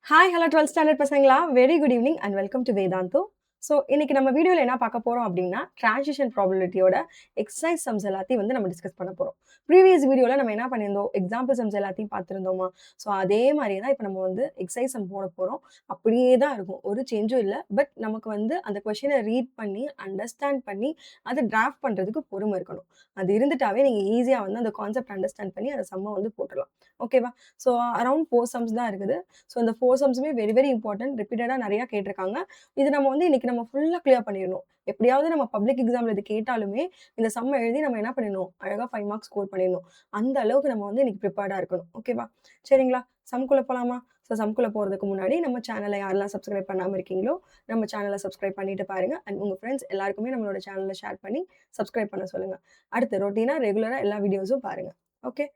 Hi hello 12th standard பசங்களா very good evening and welcome to Vedantu. So இன்னைக்கு நம்ம வீடியோவில் என்ன பார்க்க போகிறோம் அப்படின்னா டிரான்சிஷன் ப்ராபபிலிட்டியோட எக்ஸசைஸ் சம்ஸ் எல்லாத்தையும் வந்து நம்ம டிஸ்கஸ் பண்ண போகிறோம். ப்ரீவியஸ் வீடியோவில் நம்ம என்ன பண்ணியிருந்தோம், எக்ஸாம்பிள் சம்ஸ் எல்லாத்தையும் பார்த்துருந்தோமா. ஸோ அதே மாதிரி தான் இப்போ நம்ம வந்து எக்ஸசைஸ் சம் போட போகிறோம். அப்படியே தான் இருக்கும், ஒரு சேஞ்சும் இல்லை. பட் நமக்கு வந்து அந்த கொஷினை ரீட் பண்ணி அண்டர்ஸ்டாண்ட் பண்ணி அதை டிராஃப்ட் பண்ணுறதுக்கு பொறுமை இருக்கணும். அது இருந்துட்டாவே நீங்கள் ஈஸியாக வந்து அந்த கான்செப்ட் அண்டர்ஸ்டாண்ட் பண்ணி அந்த சம்மை வந்து போட்டுடலாம். ஓகேவா? ஸோ அரௌண்ட் 4 சம்ஸ் தான் இருக்குது. ஸோ இந்த 4 சம்ஸுமே வெரி வெரி இம்பார்ட்டன்ட். ரிப்பீட்டடாக நிறையா கேட்டிருக்காங்க. இது நம்ம வந்து இன்னைக்கு நம்ம ஃபுல்லா கிளியர் பண்ணிடணும். எப்படியாவது நம்ம பப்ளிக் எக்ஸாம்ல இது கேட்டாலுமே இந்த சம் எழுதி நம்ம என்ன பண்ணிடணும், அழகா 5 மார்க்ஸ் ஸ்கோர் பண்ணிடணும். அந்த அளவுக்கு நம்ம வந்து இன்னைக்கு ப்ரிப்பேர்டா இருக்கணும். ஓகேவா? சரிங்களா? சம்குள்ள போலாமா? ஸோ சம்குள்ள போறதுக்கு முன்னாடி நம்ம சேனலை யாரெல்லாம் சப்ஸ்கிரைப் பண்ணாம இருக்கீங்களோ, நம்ம சேனலை சப்ஸ்கிரைப் பண்ணிட்டு பாருங்க. அண்ட் உங்க ஃப்ரெண்ட்ஸ் எல்லாருக்குமே நம்மளோட சேனலை ஷேர் பண்ணி சப்ஸ்கிரைப் பண்ண சொல்லுங்க. அடுத்து ரொட்டீனா ரெகுலரா எல்லா வீடியோஸும் பாருங்க. ஓகே?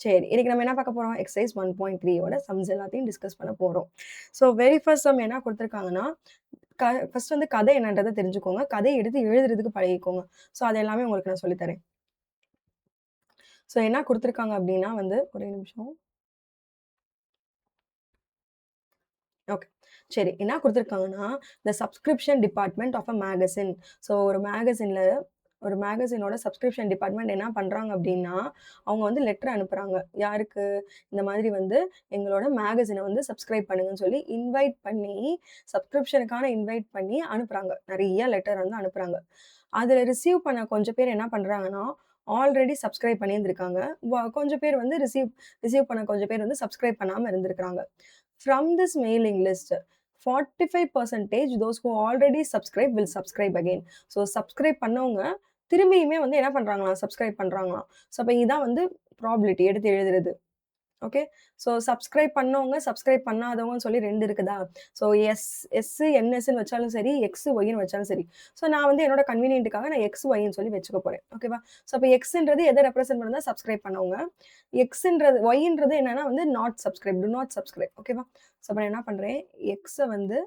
சரி. இன்னைக்கு நம்ம என்ன பார்க்க போறோம்? எக்சர்சைஸ் 1.3 யோட சம்ஸ் எல்லாத்தையும் டிஸ்கஸ் பண்ண போறோம். ஸோ வெரி ஃபர்ஸ்ட் சம் என்ன குடுத்துருக்காங்கன்னா, ஃபர்ஸ்ட் வந்து கதை என்னன்றத தெரிஞ்சுக்கோங்க. கதைய எடுத்து எழுதுறதுக்கு பழகிக்கோங்க. ஸோ அது எல்லாமே உங்களுக்கு நான் சொல்லி தரேன். ஸோ என்ன குடுத்துருக்காங்க அப்டின்னா வந்து ஒரே நிமிஷம். ஓகே. சரி. என்ன குடுத்துருக்காங்கன்னா, the subscription department of a magazine. So ஒரு மேகசினோட சப்ஸ்கிரிப்ஷன் டிபார்ட்மெண்ட் என்ன பண்றாங்க அப்டின்னா, அவங்க வந்து லெட்டர் அனுப்புறாங்க. யாருக்கு? இந்த மாதிரி வந்து எங்களோட மேகசின வந்து சப்ஸ்கிரைப் பண்ணுங்கன்னு சொல்லி இன்வைட் பண்ணி, சப்ஸ்கிரிப்ஷனுக்கான இன்வைட் பண்ணி அனுப்புறாங்க. நெறைய லெட்டர் வந்து அனுப்புறாங்க. அதுல ரிசீவ் பண்ண கொஞ்சம் பேர் என்ன பண்றாங்கன்னா, ஆல்ரெடி சப்ஸ்கிரைப் பண்ணியிருந்திருக்காங்க. கொஞ்சம் பேர் வந்து ரிசீவ் ரிசீவ் பண்ண கொஞ்சம் பேர் வந்து சப்ஸ்கிரைப் பண்ணாம இருந்திருக்காங்க. From this mailing list, 45% those who already subscribe will subscribe again. So subscribe பண்ணவங்க திரும்பியுமே வந்து என்ன பண்றாங்களாம்? சப்ஸ்கிரைப் பண்றாங்களாம். ஸோ அப்ப இதான் வந்து ப்ராபபிலிட்டி எடுத்து எழுதுறது. ஓகே. ஸோ சப்ஸ்கிரைப் பண்ணவங்க, சப்ஸ்கிரைப் பண்ணாதவங்கன்னு சொல்லி 2 இருக்குதா? ஸோ என்எஸ்ன்னு வச்சாலும் சரி, ஒய்ன்னு வச்சாலும் சரி. ஸோ நான் வந்து என்னோட கன்வீனியன்ட்டுக்காக நான் ஒய்ன்னு சொல்லி வச்சுக்க போறேன். ஓகேவா? ஸோ அப்ப எக்ஸ்ன்றது எத ரெப்ரசென்ட் பண்ணுதுன்னா, சப்ஸ்கிரைப் பண்ணவங்க. ஒய்ன்றது என்னன்னா வந்து not subscribe, do not subscribe. ஓகேவா? ஸோ அப்ப நான் என்ன பண்றேன், வந்து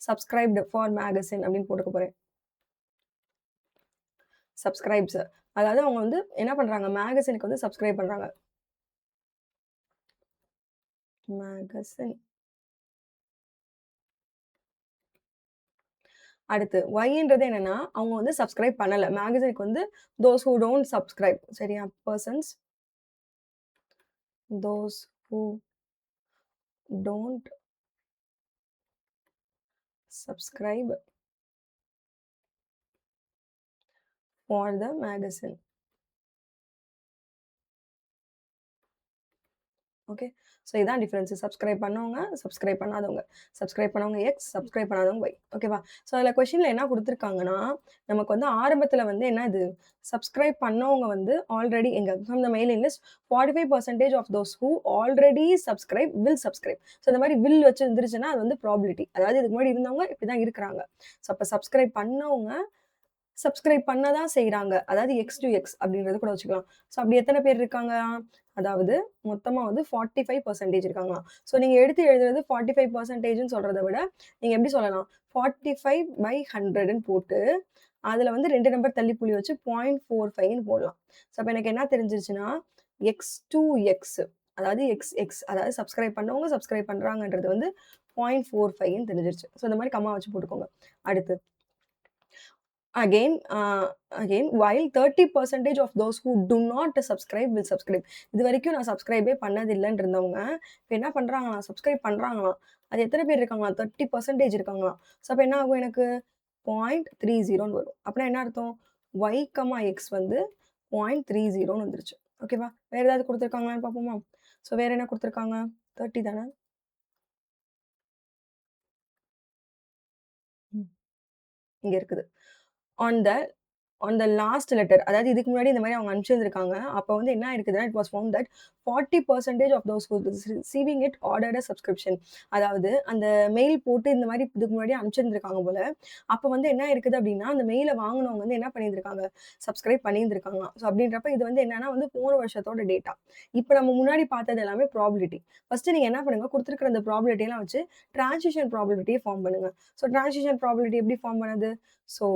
சப்ஸ்கிரைப்டு ஃபார் மேகசின் அப்படின்னு போட்டுக்க போறேன். சப்ஸ்கிரைப்ஸ். அதாவது அவங்க வந்து என்ன பண்றாங்க, மேகசினுக்கு வந்து சப்ஸ்கிரைப் பண்றாங்க. மேகசின். அடுத்து ஒய்ன்றது என்னன்னா, அவங்க வந்து சப்ஸ்கிரைப் பண்ணல. மேகசினுக்கு வந்து தோஸ் ஹூ டோன்ட் சப்ஸ்கிரைப். சரியா? Persons those who don't subscribe for the magazine. Okay. So இதான் டிஃபரன்ஸ். சப்ஸ்கிரைப் பண்ணவங்க, சப்ஸ்கிரைப் பண்ணாதவங்க. சப்ஸ்கிரைப் பண்ணவங்க எக்ஸ், சப்ஸ்கிரைப் பண்ணாதவங்க ஒய். ஓகேவா? ஸோ அதில கொஸ்டின்ல என்ன குடுத்துருக்காங்கன்னா, நமக்கு வந்து ஆரம்பத்தில வந்து என்னது, சப்ஸ்கிரைப் பண்ணவங்க வந்து ஆல்ரெடி எங்க from the mailing list 45% of those who already subscribe will subscribe. So இந்த மாரி வில் வச்சு இருந்துருச்சுன்னா, அது வந்து ப்ராபபிலிட்டி. அதாவது இதுக்கு முன்னாடி இருந்தவங்க இப்படி தான் இருக்கிறாங்க. ஸோ அப்ப சப்ஸ்கிரைப் பண்ணவங்க சப்ஸ்கிரைப் பண்ண தான் செய்றாங்க. அதாவது எக்ஸ் டூ எக்ஸ் அப்படின்றத கூட வச்சுக்கலாம். ஸோ அப்படி எத்தன பேர் இருக்காங்க? அதாவது மொத்தமா வந்து 45% இருக்காங்களாம். ஸோ நீங்க எடுத்து எழுதுறது 45%ன்னு சொல்றத விட, நீங்க எப்படி சொல்லலாம்? 45/100ன்னு போட்டு, அதுல வந்து 2 நம்பர் தள்ளி புள்ளி வச்சு 0.45ன்னு போடலாம். ஸோ அப்ப எனக்கு என்ன தெரிஞ்சிருச்சுன்னா, எக்ஸ் டூ எக்ஸ் அதாவது எக்ஸ் அதாவது சப்ஸ்கிரைப் பண்ணவங்க சப்ஸ்கிரைப் பண்றாங்கன்றது வந்து 0.45ன்னு தெரிஞ்சிருச்சு. ஸோ இந்த மாரி கம்மா வச்சு போட்டுக்கோங்க. அடுத்து Again, again, while 30% of those who do not subscribe will subscribe. இதுவரைக்கும் நான் சப்ஸ்கிரைபே பண்ணதில்லன்னு இருந்தவங்க, இப்ப என்ன பண்றாங்களாம், சப்ஸ்கிரைப் பண்றாங்களாம். அது எத்தன பேர் இருக்காங்களாம்? 30% இருக்காங்களாம். ஸோ அப்ப என்ன ஆகும் எனக்கு? 0.30ன்னு வரும். அப்பன்னா என்ன அர்த்தம்? y, x வந்து 0.30ன்னு வந்துருச்சு. ஓகேவா? வேற ஏதாவது குடுத்துருக்காங்களான்னு பார்ப்போமா? ஸோ வேற என்ன குடுத்துருக்காங்க? 30 தானே? ம். இங்க இருக்குது. On the on the last letter அதாவது இதுக்கு முன்னாடி இந்த மாரி அவங்க அனுப்பிச்சிருந்திருக்காங்க. அப்ப வந்து என்ன ஆயிருக்குதுன்னா, it was found that 40% of those who receiving it ordered a subscription. அதாவது அந்த மெயில் போட்டு இந்த மாரி இதுக்கு முன்னாடி அனுப்பிச்சிருந்திருக்காங்க போல. அப்ப வந்து என்ன ஆயிருக்குது அப்டின்னா, அந்த மெயில வாங்குனவங்க வந்து என்ன பண்ணியிருந்திருக்காங்க, சப்ஸ்கிரைப் பண்ணியிருந்திருக்காங்களாம். ஸோ அப்டின்றப்ப இது வந்து என்னன்னா வந்து போன வருஷத்தோட டேட்டா. இப்ப நம்ம முன்னாடி பார்த்தது எல்லாமே ப்ராபபிலிட்டி. ஃபர்ஸ்ட் நீங்க என்ன பண்ணுங்க, குடுத்திருக்கிற அந்த ப்ராபபிலிட்டி எல்லாம் வச்சு டிரான்சிஷன் ப்ராபபிலிட்டிய ஃபார்ம் பண்ணுங்க. ஸோ டிரான்சிஷன் ப்ராபபிலிட்டி எப்படி ஃபார்ம் பண்ணது? ஸோ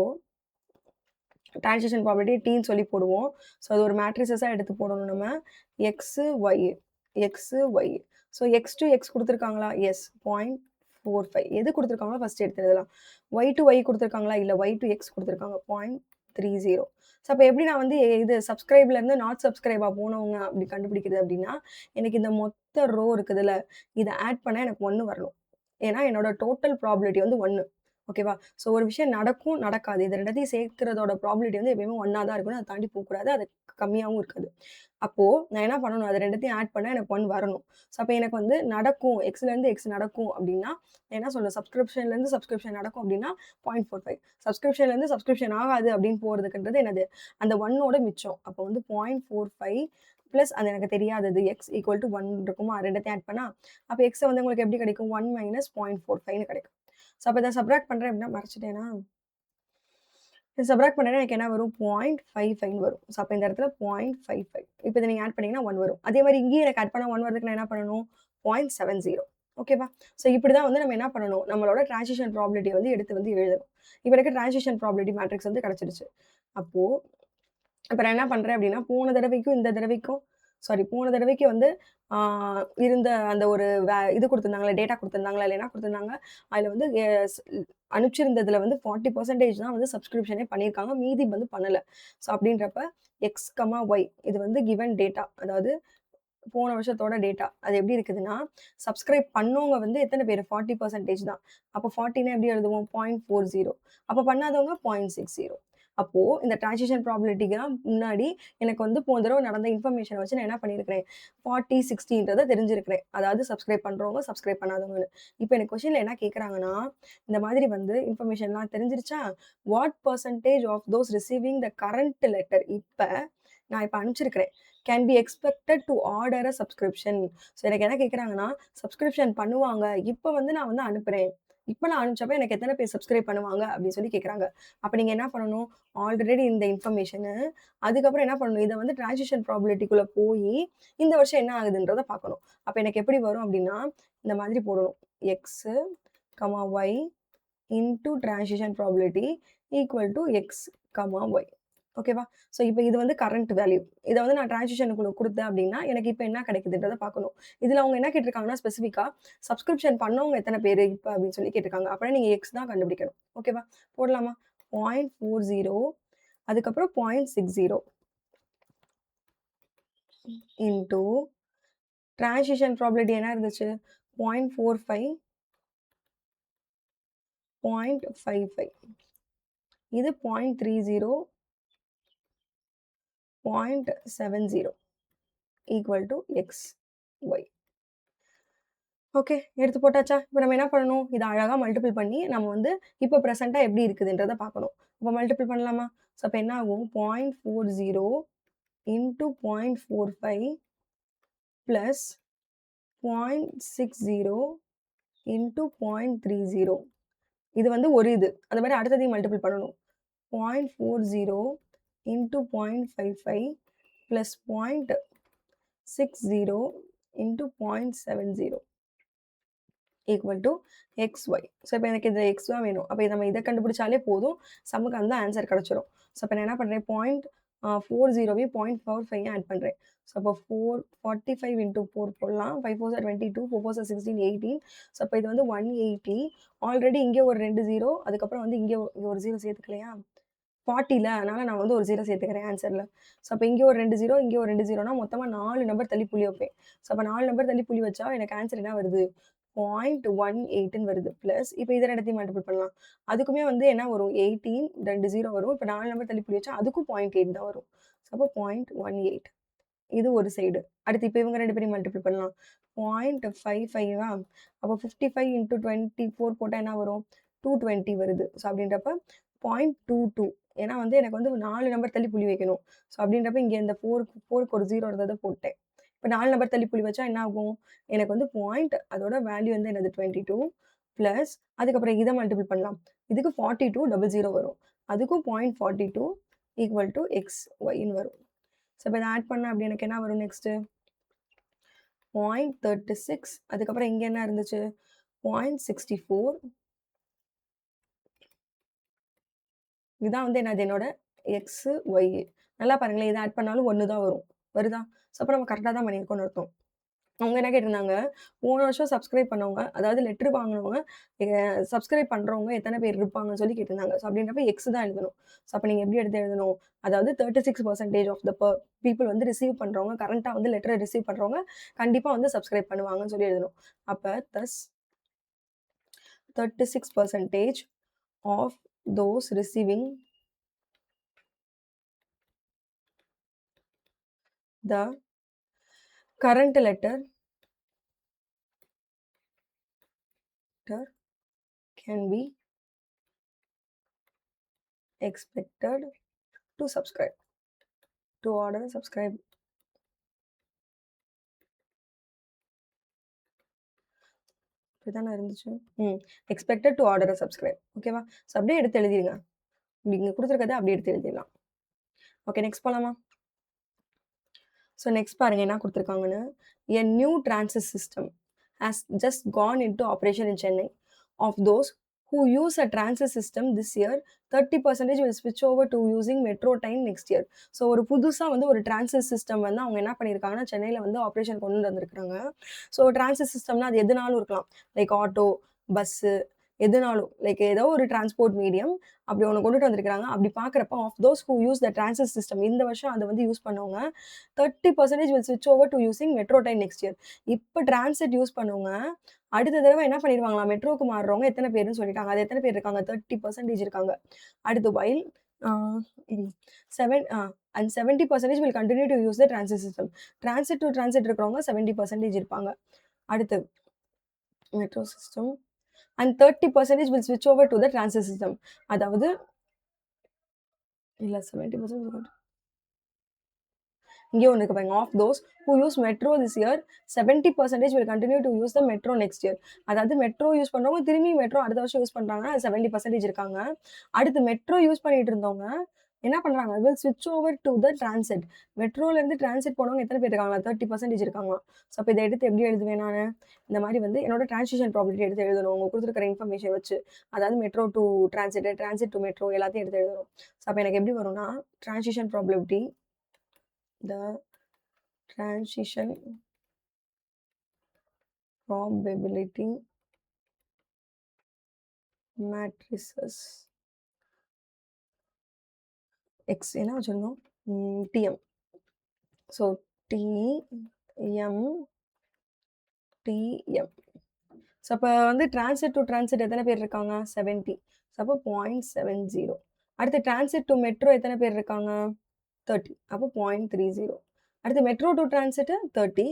டிரான்சிஷன் ப்ராபர்ட்டி டீன்னு சொல்லி போடுவோம். ஸோ அது ஒரு மேட்ரிசஸா எடுத்து போடணும் நம்ம. X, y. X, y. So x to x குடுத்துருக்காங்களா? எஸ். 0.45 எது குடுத்துருக்காங்களோ ஃபர்ஸ்ட் எடுத்து எழுதலாம். y to y குடுத்துருக்காங்களா? இல்ல y to x குடுத்துருக்காங்க. 0.30. ஸோ அப்ப எப்படி நான் வந்து இது சப்ஸ்கிரைப்லேருந்து நாட் சப்ஸ்கிரைபா போனவங்க அப்படி கண்டுபிடிக்கிறது அப்படின்னா, எனக்கு இந்த மொத்த ரோ இருக்குதுல்ல, இத ஆட் பண்ணா எனக்கு 1 வரணும். ஏன்னா என்னோட டோட்டல் ப்ராபபிலிட்டி வந்து 1. ஓகேவா? ஸோ ஒரு விஷயம் நடக்கும், நடக்காது. இது 2த்தையும் சேர்க்கிறதோட ப்ராபபிலிட்டி வந்து எப்பயுமே 1 தான் இருக்கணும். அத தாண்டி போக்கூடாது. அது கம்மியாவும் இருக்காது. அப்போ நான் என்ன பண்ணணும்? அது 2த்தையும் ஆட் பண்ணா எனக்கு 1 வரணும். ஸோ அப்ப எனக்கு வந்து நடக்கும். எக்ஸ்லேருந்து எக்ஸ் நடக்கும் அப்டின்னா, நான் என்ன சொல்லுவேன்? சப்ஸ்கிரிப்ஷன்லேருந்து சப்ஸ்கிரிப்ஷன் நடக்கும் அப்டின்னா 0.45. சப்ஸ்கிரிப்ஷன்லேருந்து சப்ஸ்கிரிப்ஷன் ஆகாது அப்டின்னு போறதுக்குன்றது என்னது? அந்த 1ஓட மிச்சம். அப்போ வந்து 0.45 பிளஸ் அது எனக்கு தெரியாதது எக்ஸ் ஈக்குவல் டூ 1 இருக்குமா? 2த்தையும் ஆட் பண்ணா, அப்ப எக்ஸ வந்து உங்களுக்கு எப்படி கிடைக்கும்? 1 மைனஸ் 0.45ன்னு கிடைக்கும். ஸோ அப்ப இத சப்ட்ராக்ட் பண்றேன் அப்டின்னா மறச்சுட்டேனா? இது சப்ட்ராக்ட் பண்ணேன்னா எனக்கு என்ன வரும்? 0.55 வரும். ஸோ அப்ப இந்த இடத்துல 0.55. இப்ப இத நீங்க ஆட் பண்ணீங்கன்னா 1 வரும். அதே மாரி இங்கேயும் எனக்கு ஆட் பண்ணா 1 வரதுக்கு நான் என்ன பண்ணணும்? 0.70. ஓகேவா? ஸோ இப்படிதான் வந்து நம்ம என்ன பண்ணணும்? நம்மளோட டிரான்சிஷன் ப்ராபபிலிட்டிய வந்து எடுத்து வந்து எழுதணும். இப்ப எனக்கு டிரான்சிஷன் ப்ராபபிலிட்டி மேட்ரிக்ஸ் வந்து கிடைச்சிடுச்சு. அப்போ இப்ப நான் என்ன பண்றேன் அப்படின்னா, போன தடவைக்கும் இந்த தடவைக்கும் போன தடவைக்கு வந்து ஆ இருந்த அந்த ஒரு இது குடுத்திருந்தாங்கல்ல, டேட்டா குடுத்திருந்தாங்களா, இல்ல என்ன குடுத்திருந்தாங்க? அதுல வந்து அனுப்பிச்சிருந்ததுல வந்து 40% தான் வந்து சப்ஸ்கிரிப்ஷனே பண்ணியிருக்காங்க. மீதி வந்து பண்ணல. ஸோ அப்படின்றப்ப எக்ஸ், ஒய் இது வந்து கிவன் டேட்டா. அதாவது போன வருஷத்தோட டேட்டா. அது எப்படி இருக்குதுன்னா, சப்ஸ்கிரைப் பண்ணவங்க வந்து எத்தன பேரு? 40% தான். அப்போ 40ன்னா எப்படி எழுதுவோம்? 0.40. அப்ப பண்ணாதவங்க 0.60. அப்போ இந்த டிரான்சிஷன் ப்ராபபிலிட்டிக்கு தான் முன்னாடி எனக்கு வந்து போன தடவ நடந்த இன்ஃபர்மேஷன வச்சு நான் என்ன பண்ணியிருக்கிறேன்? 40, 60ன்றத தெரிஞ்சிருக்கிறேன். அதாவது சப்ஸ்கிரைப் பண்றவங்க, சப்ஸ்கிரைப் பண்ணாதவங்கன்னு. இப்ப எனக்கு கொஸ்டின்ல என்ன கேட்கறாங்கன்னா, இந்த மாதிரி வந்து இன்ஃபர்மேஷன்லாம் தெரிஞ்சிருச்சா? What percentage of those receiving the current letter நான் இப்ப அனுப்பிச்சிருக்கிறேன். Can be expected to order a subscription. So எனக்கு என்ன கேட்குறாங்கன்னா, சப்ஸ்கிரிப்ஷன் பண்ணுவாங்க. இப்ப வந்து நான் வந்து அனுப்புறேன். இப்ப நான் அனுப்பிச்சப்ப எனக்கு எத்தன பேர் சப்ஸ்கிரைப் பண்ணுவாங்க அப்படின்னு சொல்லி கேட்குறாங்க. அப்ப நீங்க என்ன பண்ணணும்? ஆல்ரெடி இந்த இன்ஃபர்மேஷனு அதுக்கப்புறம் என்ன பண்ணணும்? இத வந்து டிரான்சிஷன் ப்ராபபிலிட்டிக்குள்ள போயி, இந்த வருஷம் என்ன ஆகுதுன்றத பார்க்கணும். அப்ப எனக்கு எப்படி வரும் அப்படின்னா, இந்த மாதிரி போடணும். X, Y into transition probability equal to X, Y. ஓகேவா? ஸோ இப்ப இது வந்து கரண்ட் வேல்யூ. இத வந்து நான் டிரான்சிஷனுக்குள்ள குடுத்தேன் அப்டின்னா, எனக்கு இப்ப என்ன கிடைக்குதுன்றத பார்க்கணும். இதுல அவங்க என்ன கேட்டிருக்காங்கன்னா, ஸ்பெசிஃபிக்கா சப்ஸ்கிரிப்ஷன் பண்ணவங்க எத்தன பேரு இப்ப அப்டின்னு சொல்லி கேட்டிருக்காங்க. அப்பனா நீங்க எக்ஸ் தான் கண்டுபிடிக்கணும். ஓகேவா? போடலாமா? 0.40 அதுக்கப்புறம் 0.60 இன்டூ டிரான்சிஷன் ப்ராபபிலிட்டி என்ன இருந்துச்சு? 0.45, 0.55 இது 0.30, 0.70 equal to X, Y. Okay. எடுத்து போட்டாச்சா? இப்ப நம்ம என்ன பண்ணணும்? இத அழகா மல்டிபிள் பண்ணி நம்ம வந்து இப்ப பிரசன்ட்டா எப்படி இருக்குதுன்றத பார்க்கணும். அப்ப மல்டிபிள் பண்ணலாமா? ஸோ அப்ப என்ன ஆகும்? 0.40 இன்டூ 0.45 பிளஸ் 0.60 இன்டூ 0.30. இது வந்து ஒரு இது. அந்த மாரி அடுத்ததையும் மல்டிபிள் பண்ணணும். 0.40 into 0.55 plus 0.60 into 0.70 equal to X, Y. So இப்ப எனக்கு இந்த எக்ஸ் தான் வேணும். அப்ப நம்ம இத கண்டுபிடிச்சாலே போதும். சம்முக்கு அந்த ஆன்சர் கிடைச்சிரும். ஸோ அப்ப நான் என்ன பண்றேன்? 0.40வையும் 0.45யும் ஆட் பண்றேன். ஸோ அப்போ 45 இன்டூ 4 போடலாம். 5 4 சார் 22, 4 4 சார் 16, 18. ஸோ அப்ப இது வந்து 180. ஆல்ரெடி இங்க ஒரு 2 0 அதுக்கப்புறம் வந்து இங்க ஒரு 0 சேர்த்துக்கலையா? 40ல அதனால நான் வந்து ஒரு 0 சேர்த்துக்கிறேன் ஆன்சர்ல. ஸோ அப்ப இங்க ஒரு 2 0 இங்க ஒரு 2 0னா மொத்தமா 4 நம்பர் தள்ளி புள்ளி வைப்பேன். ஸோ அப்ப 4 நம்பர் தள்ளி புள்ளி வச்சா எனக்கு ஆன்சர் என்ன வருது? 0.18ன்னு வருது. பிளஸ் இப்ப இத 2த்தையும் மல்டிபிள் பண்ணலாம். அதுக்குமே வந்து என்ன வரும்? 18 2 0 வரும். இப்ப 4 நம்பர் தள்ளி புள்ளி வச்சா அதுக்கும் 0.8 தான் வரும். ஸோ அப்போ 0.18 இது ஒரு சைடு. அடுத்து இப்ப இவங்க 2 பேரையும் மல்டிபிள் பண்ணலாம். 0.55 அப்போ 55 இன்டூ 24 போட்டா என்ன வரும்? 220 வருது. ஸோ அப்படின்றப்ப 0.22 ஏன்னா வந்து எனக்கு வந்து 4 நம்பர் தள்ளி புள்ளி வைக்கணும். ஸோ அப்படின்றப்ப இங்க இந்த 4க்கு ஒரு 0 இருந்தத போட்டேன். இப்ப 4 நம்பர் தள்ளி புள்ளி வச்சா என்ன ஆகும்? எனக்கு வந்து அதோட வேல்யூ வந்து என்னது? 22 பிளஸ் அதுக்கப்புறம் இத மல்டிபிள் பண்ணலாம். இதுக்கு 42 00 வரும். அதுக்கும் 0.42 ஈக்குவல் டூ எக்ஸ், ஒய்ன்னு வரும். ஸோ இப்ப இத ஆட் பண்ணா அப்படி எனக்கு என்ன வரும் நெக்ஸ்ட்டு? 0.36 அதுக்கப்புறம் இங்க என்ன இருந்துச்சு? 0.64 இதான் வந்து என்னது? என்னோட எக்ஸு, ஒய்யி. நல்லா பாருங்களேன். இத ஆட் பண்ணாலும் 1 தான் வரும். வருதா? ஸோ அப்ப நம்ம கரெக்ட்டா தான் பண்ணியிருக்கோம்னு அர்த்தம். அவங்க என்ன கேட்டிருந்தாங்க, போன வருஷம் சப்ஸ்கிரைப் பண்ணவங்க, அதாவது லெட்டர் வாங்குனவங்க, எ சப்ஸ்கிரைப் பண்றவங்க எத்தன பேர் இருப்பாங்கன்னு சொல்லி கேட்டிருந்தாங்க. ஸோ அப்படின்றப்ப எக்ஸ் தான் எழுதணும். ஸோ அப்ப நீங்க எப்படி எடுத்து எழுதணும்? அதாவது 36% ஆஃப் த பீப்பிள் வந்து ரிசீவ் பண்றவங்க, கரண்ட்டா வந்து லெட்டர ரிசீவ் பண்றவங்க, கண்டிப்பா வந்து சப்ஸ்கிரைப் பண்ணுவாங்கன்னு சொல்லி எழுதணும். அப்ப thus 36% of those receiving the current letter can be expected to subscribe. To order subscribe. இப்படிதானே இருந்துச்சு. Expected to order a subscribe. ஓகேவா? ஸோ அப்படியே எடுத்து எழுதிருங்க. இங்க குடுத்துருக்கத அப்படியே எடுத்து எழுதிடலாம். ஓகே, நெக்ஸ்ட் போலாமா? ஸோ நெக்ஸ்ட் பாருங்க என்ன குடுத்துருக்காங்கன்னு. A new transit system has just gone into operation in Chennai. Of those who use a transit system this year 30% will ஸ்விட்ச் over to using metro time next year. So ஒரு புதுசா வந்து ஒரு transit system வந்து அவங்க என்ன பண்ணியிருக்காங்கன்னா, சென்னையில வந்து ஆப்பரேஷன் கொண்டு வந்திருக்காங்க. ஸோ டிரான்சிட் சிஸ்டம்னா அது எதுனாலும் இருக்கலாம். லைக் ஆட்டோ, பஸ்ஸு எதுனாலும். லைக் ஏதோ ஒரு டிரான்ஸ்போர்ட் மீடியம் அப்படி ஒண்ணு கொண்டுட்டு வந்திருக்காங்க. அப்படி பார்க்குறப்ப of those who use the transit system இந்த வருஷம் அத வந்து யூஸ் பண்ணவங்க 30% வில் ஸ்விட்ச் over to using metro time next year. இப்ப டிரான்சிட் யூஸ் பண்ணவங்க அடுத்த தடவ என்ன பண்ணிருவாங்களாம், மெட்ரோக்கு மாறுறவங்க எத்தன பேருன்னு சொல்லிட்டாங்க. அது எத்தன பேர் இருக்காங்க? 30% இருக்காங்க. அடுத்து while ah hmm 7 and 70% will continue to use the transit system. Transit to transit இருக்கிறவங்க 70% இருப்பாங்க. அடுத்து மெட்ரோ சிஸ்டம் அண்ட் 30% வில் ஸ்விட்ச் over to the transit system. அதாவது இல்ல 70% இங்கே ஒண்ணு இருக்கு பாருங்க. Of those who use metro this year 70% will continue to use the metro next year. அதாவது மெட்ரோ யூஸ் பண்றவங்க திரும்பி மெட்ரோ அடுத்த வருஷம் யூஸ் பண்றாங்கன்னா, அது 70% இருக்காங்க. அடுத்து மெட்ரோ யூஸ் பண்ணிட்டு இருந்தவங்க என்ன பண்றாங்க? வில் ஸ்விட்ச் ஓவர் டூ த டிரான்சிட். மெட்ரோல இருந்து டிரான்சிட் போனவங்க எத்தன பேர் இருக்காங்களா? 30% இருக்காங்களாம். ஸோ அப்ப இத எடுத்து எப்படி எழுதுவேன் நானு? இந்த மாரி வந்து என்னோட டிரான்சிஷன் ப்ராபபிலிட்டி எடுத்து எழுதணும். அவங்க குடுத்துருக்கிற இன்ஃபர்மேஷன் வச்சு. அதாவது metro to transit, transit to metro எல்லாத்தையும் எடுத்து எழுதணும். ஸோ அப்ப எனக்கு எப்படி வரும்னா, transition probability the transition probability matrices x என்ன வச்சிருந்தோம்? TM. So TM TM. So அப்ப வந்து டிரான்சிட் டூ டிரான்சிட் எத்தன பேர் இருக்காங்க? 70. ஸோ அப்போ 0.70. அடுத்து டிரான்சிட் டூ மெட்ரோ எத்தன பேர் இருக்காங்க? 30. அப்போ 0.30. அடுத்து metro to transit 30.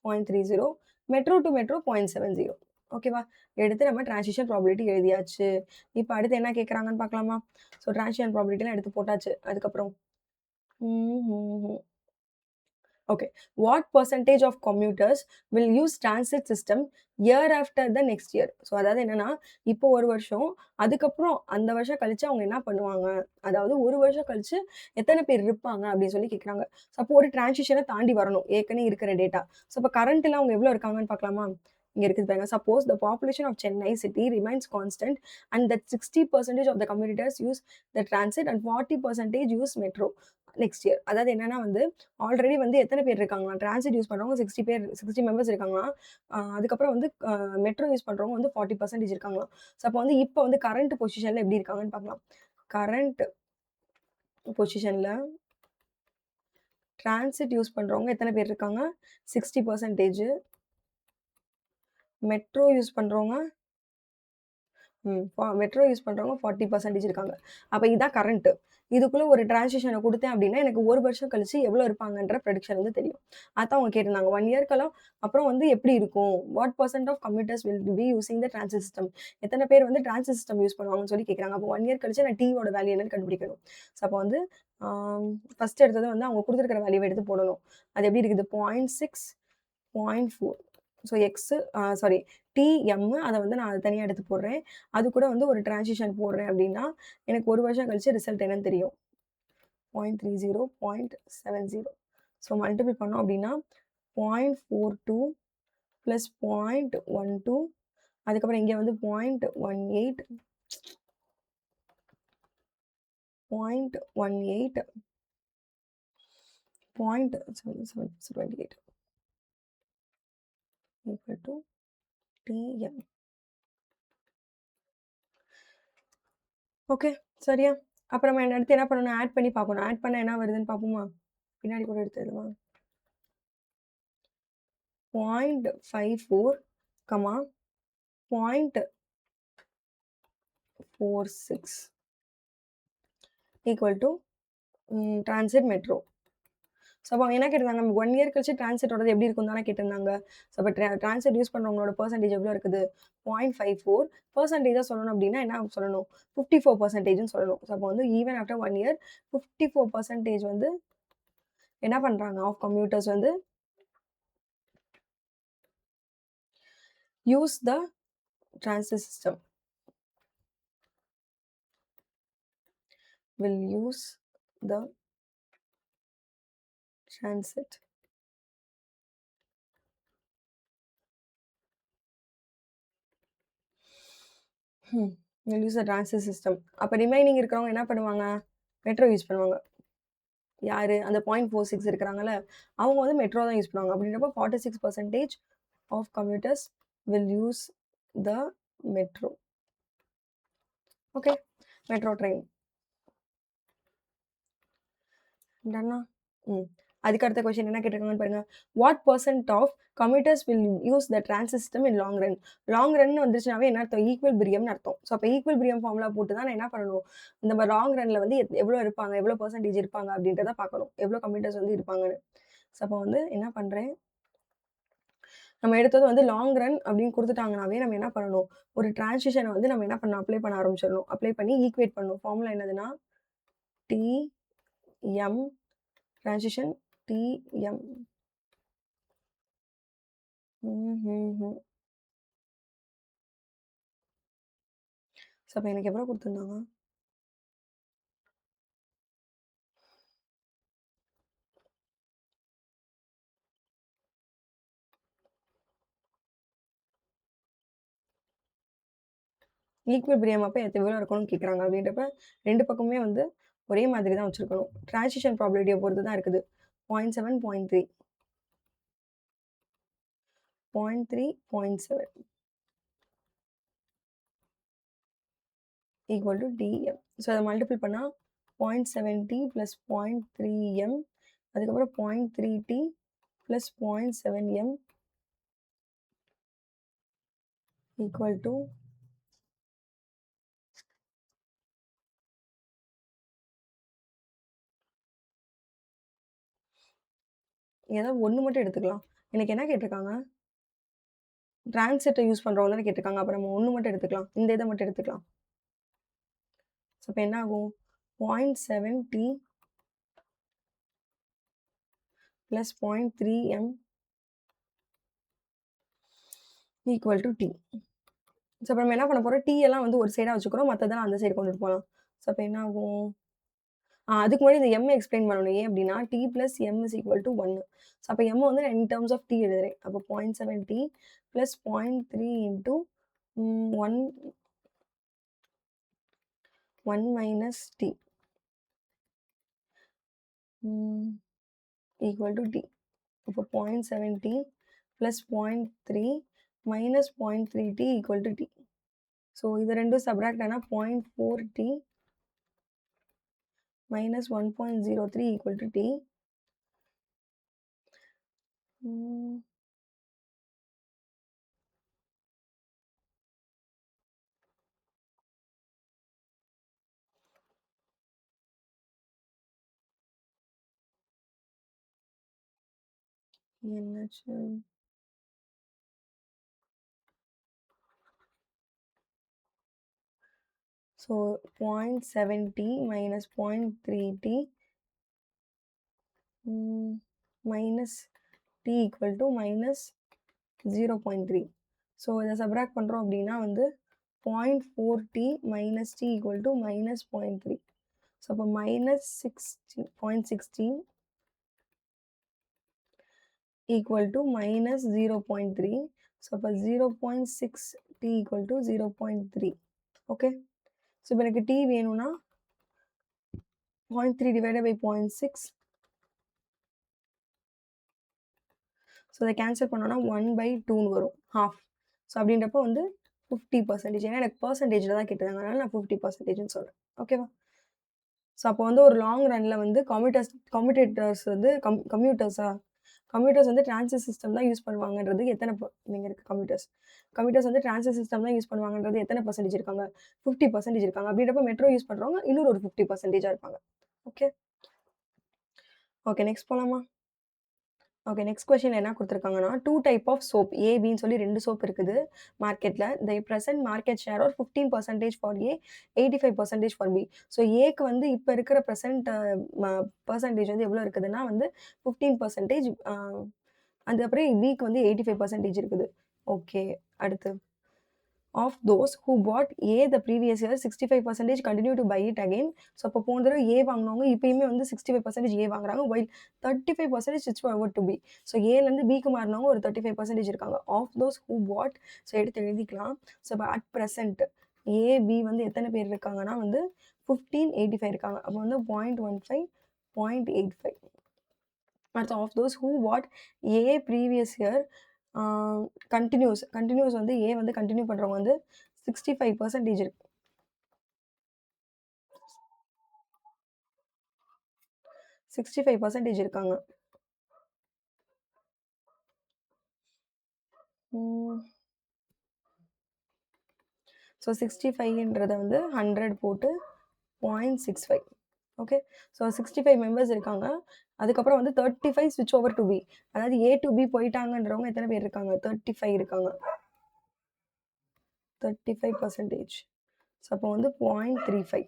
0.30. Metro to metro 0.70. ஓகேவா? எடுத்து நம்ம டிரான்சிஷன் ப்ராபபிலிட்டி எழுதியாச்சு. இப்ப அடுத்து என்ன கேட்குறாங்கன்னு பார்க்கலாமா? ஸோ டிரான்சிஷன் ப்ராபபிலிட்டிலாம் எடுத்து போட்டாச்சு. அதுக்கப்புறம் okay. What percentage of commuters will use transit system year after the next year. So அதாவது என்னன்னா, இப்போ 1 வருஷம், அதுக்கப்புறம் அந்த வருஷம் கழிச்சு அவங்க என்ன பண்ணுவாங்க? அதாவது 1 வருஷம் கழிச்சு எத்தன பேர் இருப்பாங்க அப்படின்னு சொல்லி கேட்குறாங்க. ஸோ அப்போ ஒரு டிரான்சிஷன தாண்டி வரணும். ஏற்கனவே இருக்கிற டேட்டா. ஸோ அப்ப கரண்ட்ல அவங்க எவ்வளோ இருக்காங்கன்னு பார்க்கலாமா? இங்க இருக்குது பாருங்க. Suppose the population of Chennai city remains constant and that 60% of the commuters use the transit and 40% use metro next year. அதாவது என்னன்னா வந்து ஆல்ரெடி வந்து எத்தன பேர் இருக்காங்களாம், டிரான்சிட் யூஸ் பண்றவங்க 60 மெம்பர்ஸ் இருக்காங்களாம். அதுக்கப்புறம் வந்து மெட்ரோ யூஸ் பண்றவங்க வந்து 40% இருக்காங்களாம். ஸோ அப்போ வந்து இப்ப வந்து கரண்ட் பொசிஷன்ல எப்படி இருக்காங்கன்னு பார்க்கலாம். கரண்ட் பொசிஷன்ல டிரான்சிட் யூஸ் பண்றவங்க எத்தன பேர் இருக்காங்க? 60%. மெட்ரோ யூஸ் பண்றவங்க மெட்ரோ யூஸ் பண்றவங்க 40% இருக்காங்க. அப்ப இதான் கரண்ட். இதுக்குள்ள ஒரு டிரான்சிஷன குடுத்தேன் அப்டின்னா, எனக்கு 1 வருஷம் கழிச்சு எவ்வளோ இருப்பாங்கன்ற ப்ரெடிக்ஷன் வந்து தெரியும். அதான் அவங்க கேட்டிருந்தாங்க. 1 இயர்க்கெல்லாம் அப்புறம் வந்து எப்படி இருக்கும்? What percent of commuters will be using the transit system. எத்தன பேர் வந்து டிரான்சிட் சிஸ்டம் யூஸ் பண்ணுவாங்கன்னு சொல்லி கேட்குறாங்க. அப்போ 1 இயர் கழிச்சு நான் Tயோட வேல்யூ என்னன்னு கண்டுபிடிக்கணும். ஸோ அப்போ வந்து ஆ ஃபர்ஸ்ட் எடுத்தது வந்து அவங்க குடுத்துருக்கிற வேல்யூவ எடுத்து போடணும். அது எப்படி இருக்குது? 0.6, 0.4. ஸோ சாரி TM அத வந்து நான் தனியா எடுத்து போடுறேன். அது கூட வந்து ஒரு டிரான்சிஷன் போடுறேன் அப்டின்னா, எனக்கு 1 வருஷம் கழிச்சு ரிசல்ட் என்னன்னு தெரியும். 0.30, 0.70. ஸோ மல்டிபிள் பண்ணோம் அப்டின்னா 0.42 பிளஸ் 0.12 அதுக்கப்புறம் இங்க வந்து 0.18 0.18 0.78 equal to Tm. ஓகே. சரியா? அப்புறம் நம்ம அடுத்து என்ன பண்ணணும்? ஆட் பண்ணி பார்க்கணும். ஆட் பண்ணா என்ன வருதுன்னு பார்ப்போமா? பின்னாடி கூட எடுத்து எழுதுவா. 0.54, 0.46 equal to transit metro. So அப்போ அவங்க என்ன கேட்டிருந்தாங்க? 1 இயர் கழிச்சு டிரான்சிட்டோடது எப்படி இருக்கும்னு தானே கேட்டிருந்தாங்க. ஸோ அப்போ டிரான்சிட் யூஸ் பண்ணுறவங்களோட பெர்சன்டேஜ் எவ்வளோ இருக்குது? 0.54 பெர்சன்டேஜாக சொல்லணும் அப்படின்னா என்ன சொல்லணும்? 54% சொல்லணும். ஸோ அப்போ வந்து ஈவன் ஆஃப்டர் 1 இயர் 54% வந்து என்ன பண்ணுறாங்க? ஆஃப் கம்யூட்டர்ஸ் வந்து use the transit system. Will use the transit. Will use the transit system. அப்போ ரிமைனிங் இருக்கிறவங்க என்ன பண்ணுவாங்க? மெட்ரோ யூஸ் பண்ணுவாங்க. யாரு? அந்த 0.46 இருக்கிறாங்கல்ல, அவங்க வந்து மெட்ரோ தான் யூஸ் பண்ணுவாங்க. அப்படின்றப்போ 46% of commuters will use the metro. Okay. Metro train. டன்னா? அதுக்கு அடுத்த கொஸ்டின் என்ன கேட்டிருக்காங்கன்னு பாருங்க. What % of commuters will use the transit system in long run? Long run வந்துருச்சுனாவே என்ன அர்த்தம்? ஈக்குவல் பிரியம்னு அர்த்தம். ஸோ அப்போ ஈக்குவல் பிரியம் ஃபார்முலா போட்டு தான் நான் என்ன பண்ணணும்? இந்த லாங் ரன்ல வந்து எவ்வளோ இருப்பாங்க? எவ்வளோ பெர்சன்டேஜ் இருப்பாங்க? அப்படின்றத பார்க்கணும். எவ்வளோ கம்யூட்டர்ஸ் வந்து இருப்பாங்கன்னு. ஸோ அப்போ வந்து என்ன பண்ணுறேன்? நம்ம எடுத்தது வந்து லாங் ரன் அப்படின்னு கொடுத்துட்டாங்கனாவே நம்ம என்ன பண்ணணும்? ஒரு டிரான்சிஷனை வந்து நம்ம என்ன பண்ணணும்? அப்ளை பண்ண ஆரம்பிச்சிடணும். அப்ளை பண்ணி ஈக்குவேட் பண்ணணும். ஃபார்முலா என்னதுன்னா TM transition TM. ஸோ அப்போ எனக்கு எவ்வளோ கொடுத்துருந்தாங்க? ஈக்குவிபிரியம் அப்போ எவ்வளோ இருக்கணும்னு கேட்குறாங்க. அப்படின்றப்ப 2 பக்கமுமே வந்து ஒரே மாதிரி தான் வச்சுருக்கணும். டிரான்சிஷன் ப்ராபபிலிட்டியை பொறுத்து தான் இருக்குது. 0.7, 0.3, 0.3, 0.7 ஈக்குவல் டு டிஎம். ஸோ அதை மல்டிபிள் பண்ணால் 0.7t ப்ளஸ் 0.3m, அதுக்கப்புறம் 0.3t plus 0.7m equal to ஏதாவது ஒன்று மட்டும் எடுத்துக்கலாம். எனக்கு என்ன கேட்டிருக்காங்க? டிரான்சிட்டை யூஸ் பண்ணுறவங்க தானே கேட்டிருக்காங்க. அப்போ நம்ம ஒன்று மட்டும் எடுத்துக்கலாம். இந்த இதை மட்டும் எடுத்துக்கலாம். ஸோ அப்போ என்ன ஆகும்? 0.7t plus 0.3m equal to t. So அப்போ நம்ம என்ன பண்ண போகிறோம்? t எல்லாம் வந்து ஒரு சைடாக வச்சுக்கிறோம், மற்றதெல்லாம் அந்த சைடு கொண்டுட்டு போகலாம். ஸோ அப்போ என்ன ஆகும்? அதுக்கு முன்னாடி இந்த m எக்ஸ்பிளைன் பண்ணணும். ஏன் அப்படின்னா t plus m is equal to 1. So அப்போ m வந்து in terms of t எழுதுறேன். அப்போ 0.7t plus 0.3 into 1 minus t equal to t. அப்போ 0.7t plus 0.3 minus 0.3t equal to t. So இது ரெண்டும் சப்ராக்ட் ஆனால் 0.4t minus 1.03 equal to t. என்னாச்சு? So 0.7t minus 0.3t minus t equal to minus 0.3. So இதை subtract பண்ணுறோம் அப்படின்னா வந்து 0.4t minus t equal to minus 0.3. So அப்போ minus 0.16 equal to minus 0.3. So அப்போ 0.6t equal to 0.3. Okay. So இப்போ எனக்கு t வேணும்னா 0.3 divided by 0.6. ஸோ இதை கேன்சல் பண்ணோம்னா 1/2ன்னு வரும். ஹாஃப். ஸோ அப்படின்றப்போ வந்து 50%. ஏன்னா எனக்கு பெர்சன்டேஜில் தான் கேட்டிருந்தாங்க. அதனால நான் 50%ன்னு சொல்றேன். ஓகேவா? ஸோ அப்போ வந்து ஒரு லாங் ரன்ல வந்து கம்யூட்டர்ஸ் வந்து கம்ப்யூட்டர்ஸ் வந்து டிரான்சிட் சிஸ்டம் தான் யூஸ் பண்ணுவாங்கன்றது எத்தனை இங்க இருக்கு கம்ப்யூட்டர்ஸ். கம்ப்யூட்டர்ஸ் வந்து டிரான்சிட் சிஸ்டம் தான் யூஸ் பண்ணுவாங்கன்றது எத்தனை பெர்சன்டேஜ் இருக்காங்க? 50% இருக்காங்க. அப்படின்றப்ப மெட்ரோ யூஸ் பண்றவங்க இன்னொரு ஒரு 50%ஆ இருப்பாங்க. ஓகே. ஓகே நெக்ஸ்ட் போலாமா? ஓகே நெக்ஸ்ட் கொஸ்டின்ல என்ன குடுத்துருக்காங்கன்னா, 2 டைப் ஆஃப் சோப் ஏ, பின்னு சொல்லி 2 சோப் இருக்குது மார்க்கெட்ல. They present market share are 15% for A, 85% for B. So ஏக்கு வந்து இப்ப இருக்கிற பிரசன்ட் பெர்சன்டேஜ் வந்து எவ்வளோ இருக்குதுன்னா வந்து 15%. அதுக்கப்புறம் பிக்கு வந்து 85% இருக்குது. ஓகே. அடுத்து of those who bought A the previous year 65% continue to buy it again. So அப்போ போன தடவை ஏ வாங்கினவங்க இப்பயுமே வந்து 65% ஏ வாங்குறாங்க. வைல் 35% ஸ்விட்ச் ஓவர் டு பி. ஸோ ஏலேருந்து பிக்கு மாறினவங்க ஒரு 35% இருக்காங்க. Of those who bought. So எடுத்து எழுதிக்கலாம். ஸோ இப்போ அட் ப்ரெசென்ட் ஏ, பி வந்து எத்தனை பேர் இருக்காங்கன்னா வந்து 1585 இருக்காங்க. அப்போ வந்து 0.15, 0.85. அடுத்து of those who bought A previous year continues வந்து ஏ வந்து கண்டினியூ பண்றவங்க வந்து 65% இருக்கு. 65% இருக்காங்க. ஸோ 65ன்றத வந்து 100 போட்டு 0.65. ஓகே. ஸோ 65 மெம்பர்ஸ் இருக்காங்க. அதுக்கப்புறம் வந்து 35 ஸ்விட்ச் ஓவர் டு பி. அதாவது ஏ டு பி போயிட்டாங்கன்றவங்க எத்தனை பேர் இருக்காங்க? 35 இருக்காங்க. 35%. ஸோ அப்போ வந்து 0.35.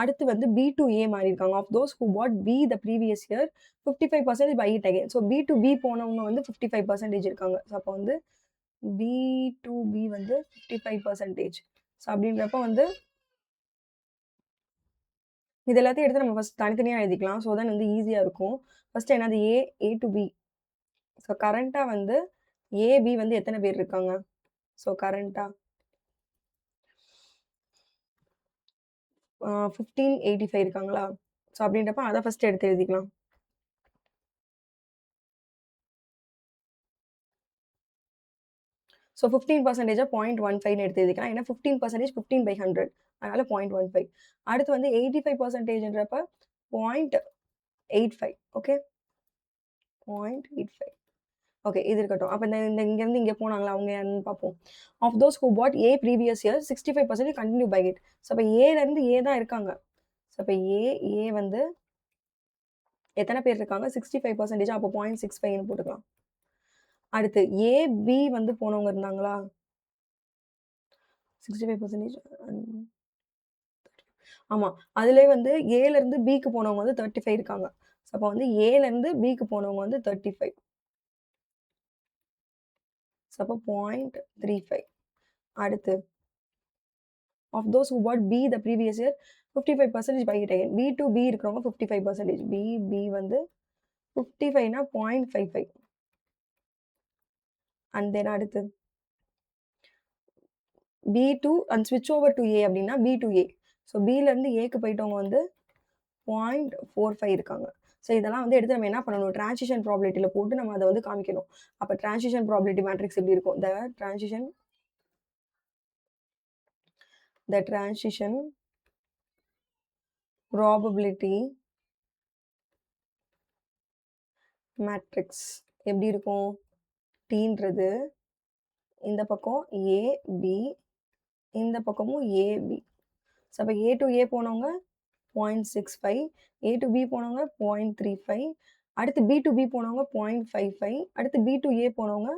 அடுத்து வந்து பி டு ஏ மாறி இருக்காங்க. Of those who bought B the previous year 55% by it again. So B to B போனவங்க வந்து 55% இருக்காங்க. ஸோ அப்போ வந்து பி டு பி வந்து 55%. ஸோ அப்படின்றப்ப வந்து இது எல்லாத்தையும் எடுத்து நம்ம ஃபர்ஸ்ட் தனித்தனியா எழுதிக்கலாம். ஸோ தான் வந்து ஈஸியா இருக்கும். ஃபர்ஸ்ட் என்னது ஏ டு பி. ஸோ கரண்டா வந்து ஏ, பி வந்து எத்தனை பேர் இருக்காங்க? ஸோ கரண்டா 1585 இருக்காங்களா? ஸோ அப்படின்றப்ப அதை ஃபர்ஸ்ட் எடுத்து எழுதிக்கலாம். ஸோ 15%, 0.15 எடுத்து எழுதிக்கலாம். ஏன்னா 15% 15/100. அதனால 0.15. அடுத்து வந்து 85%ன்றப்ப 0.85. ஓகே. 0.85. ஓகே. இது இருக்கட்டும். அப்ப இந்த இந்த இங்கேருந்து இங்க போனாங்களா? அவங்க யாருன்னு பார்ப்போம். Of those who bought A previous year 65% continue by it. So அப்ப ஏலேருந்து ஏ தான் இருக்காங்க. ஸோ அப்ப ஏ வந்து எத்தனை பேர் இருக்காங்க? 65%. அப்போ 0.65ன்னு போட்டுக்கலாம். அடுத்து ஏ, பி வந்து போனவங்க இருந்தாங்களா? 65%. ஆமா. அதிலேயே வந்து ஏலேருந்து பிக்கு போனவங்க வந்து 35 இருக்காங்க. ஸோ அப்போ வந்து ஏலேருந்து பிக்கு போனவங்க வந்து 35. ஸோ அப்போ 0.35. அடுத்து of those who bought B the previous year 55% by it again. B to B இருக்கிறவங்க 55%. பி வந்து 55னா 0.55. அண்ட் தென் அடுத்து பி டு அண்ட் ஸ்விட்ச் ஓவர் டு ஏ அப்படின்னா பி டு ஏ. ஸோ பிலேருந்து ஏக்கு போயிட்டவங்க வந்து 0.45 இருக்காங்க. ஸோ இதெல்லாம் வந்து எடுத்து நம்ம என்ன பண்ணணும்? டிரான்சிஷன் ப்ராபபிலிட்டில போட்டு நம்ம அதை வந்து காமிக்கணும். அப்போ டிரான்சிஷன் ப்ராபபிலிட்டி மேட்ரிக்ஸ் எப்படி இருக்கும்? த டிரான்சிஷன் ப்ராபபிலிட்டி மேட்ரிக்ஸ் எப்படி இருக்கும்? டீன்றது இந்த பக்கம் ஏ, பி, இந்த பக்கமும் ஏ, பி. ஸோ அப்போ ஏ டு ஏ போனவங்க 0.65, ஏ டு பி போனவங்க 0.35, அடுத்து பி டு பி போனவங்க 0.55, அடுத்து பி டு ஏ போனவங்க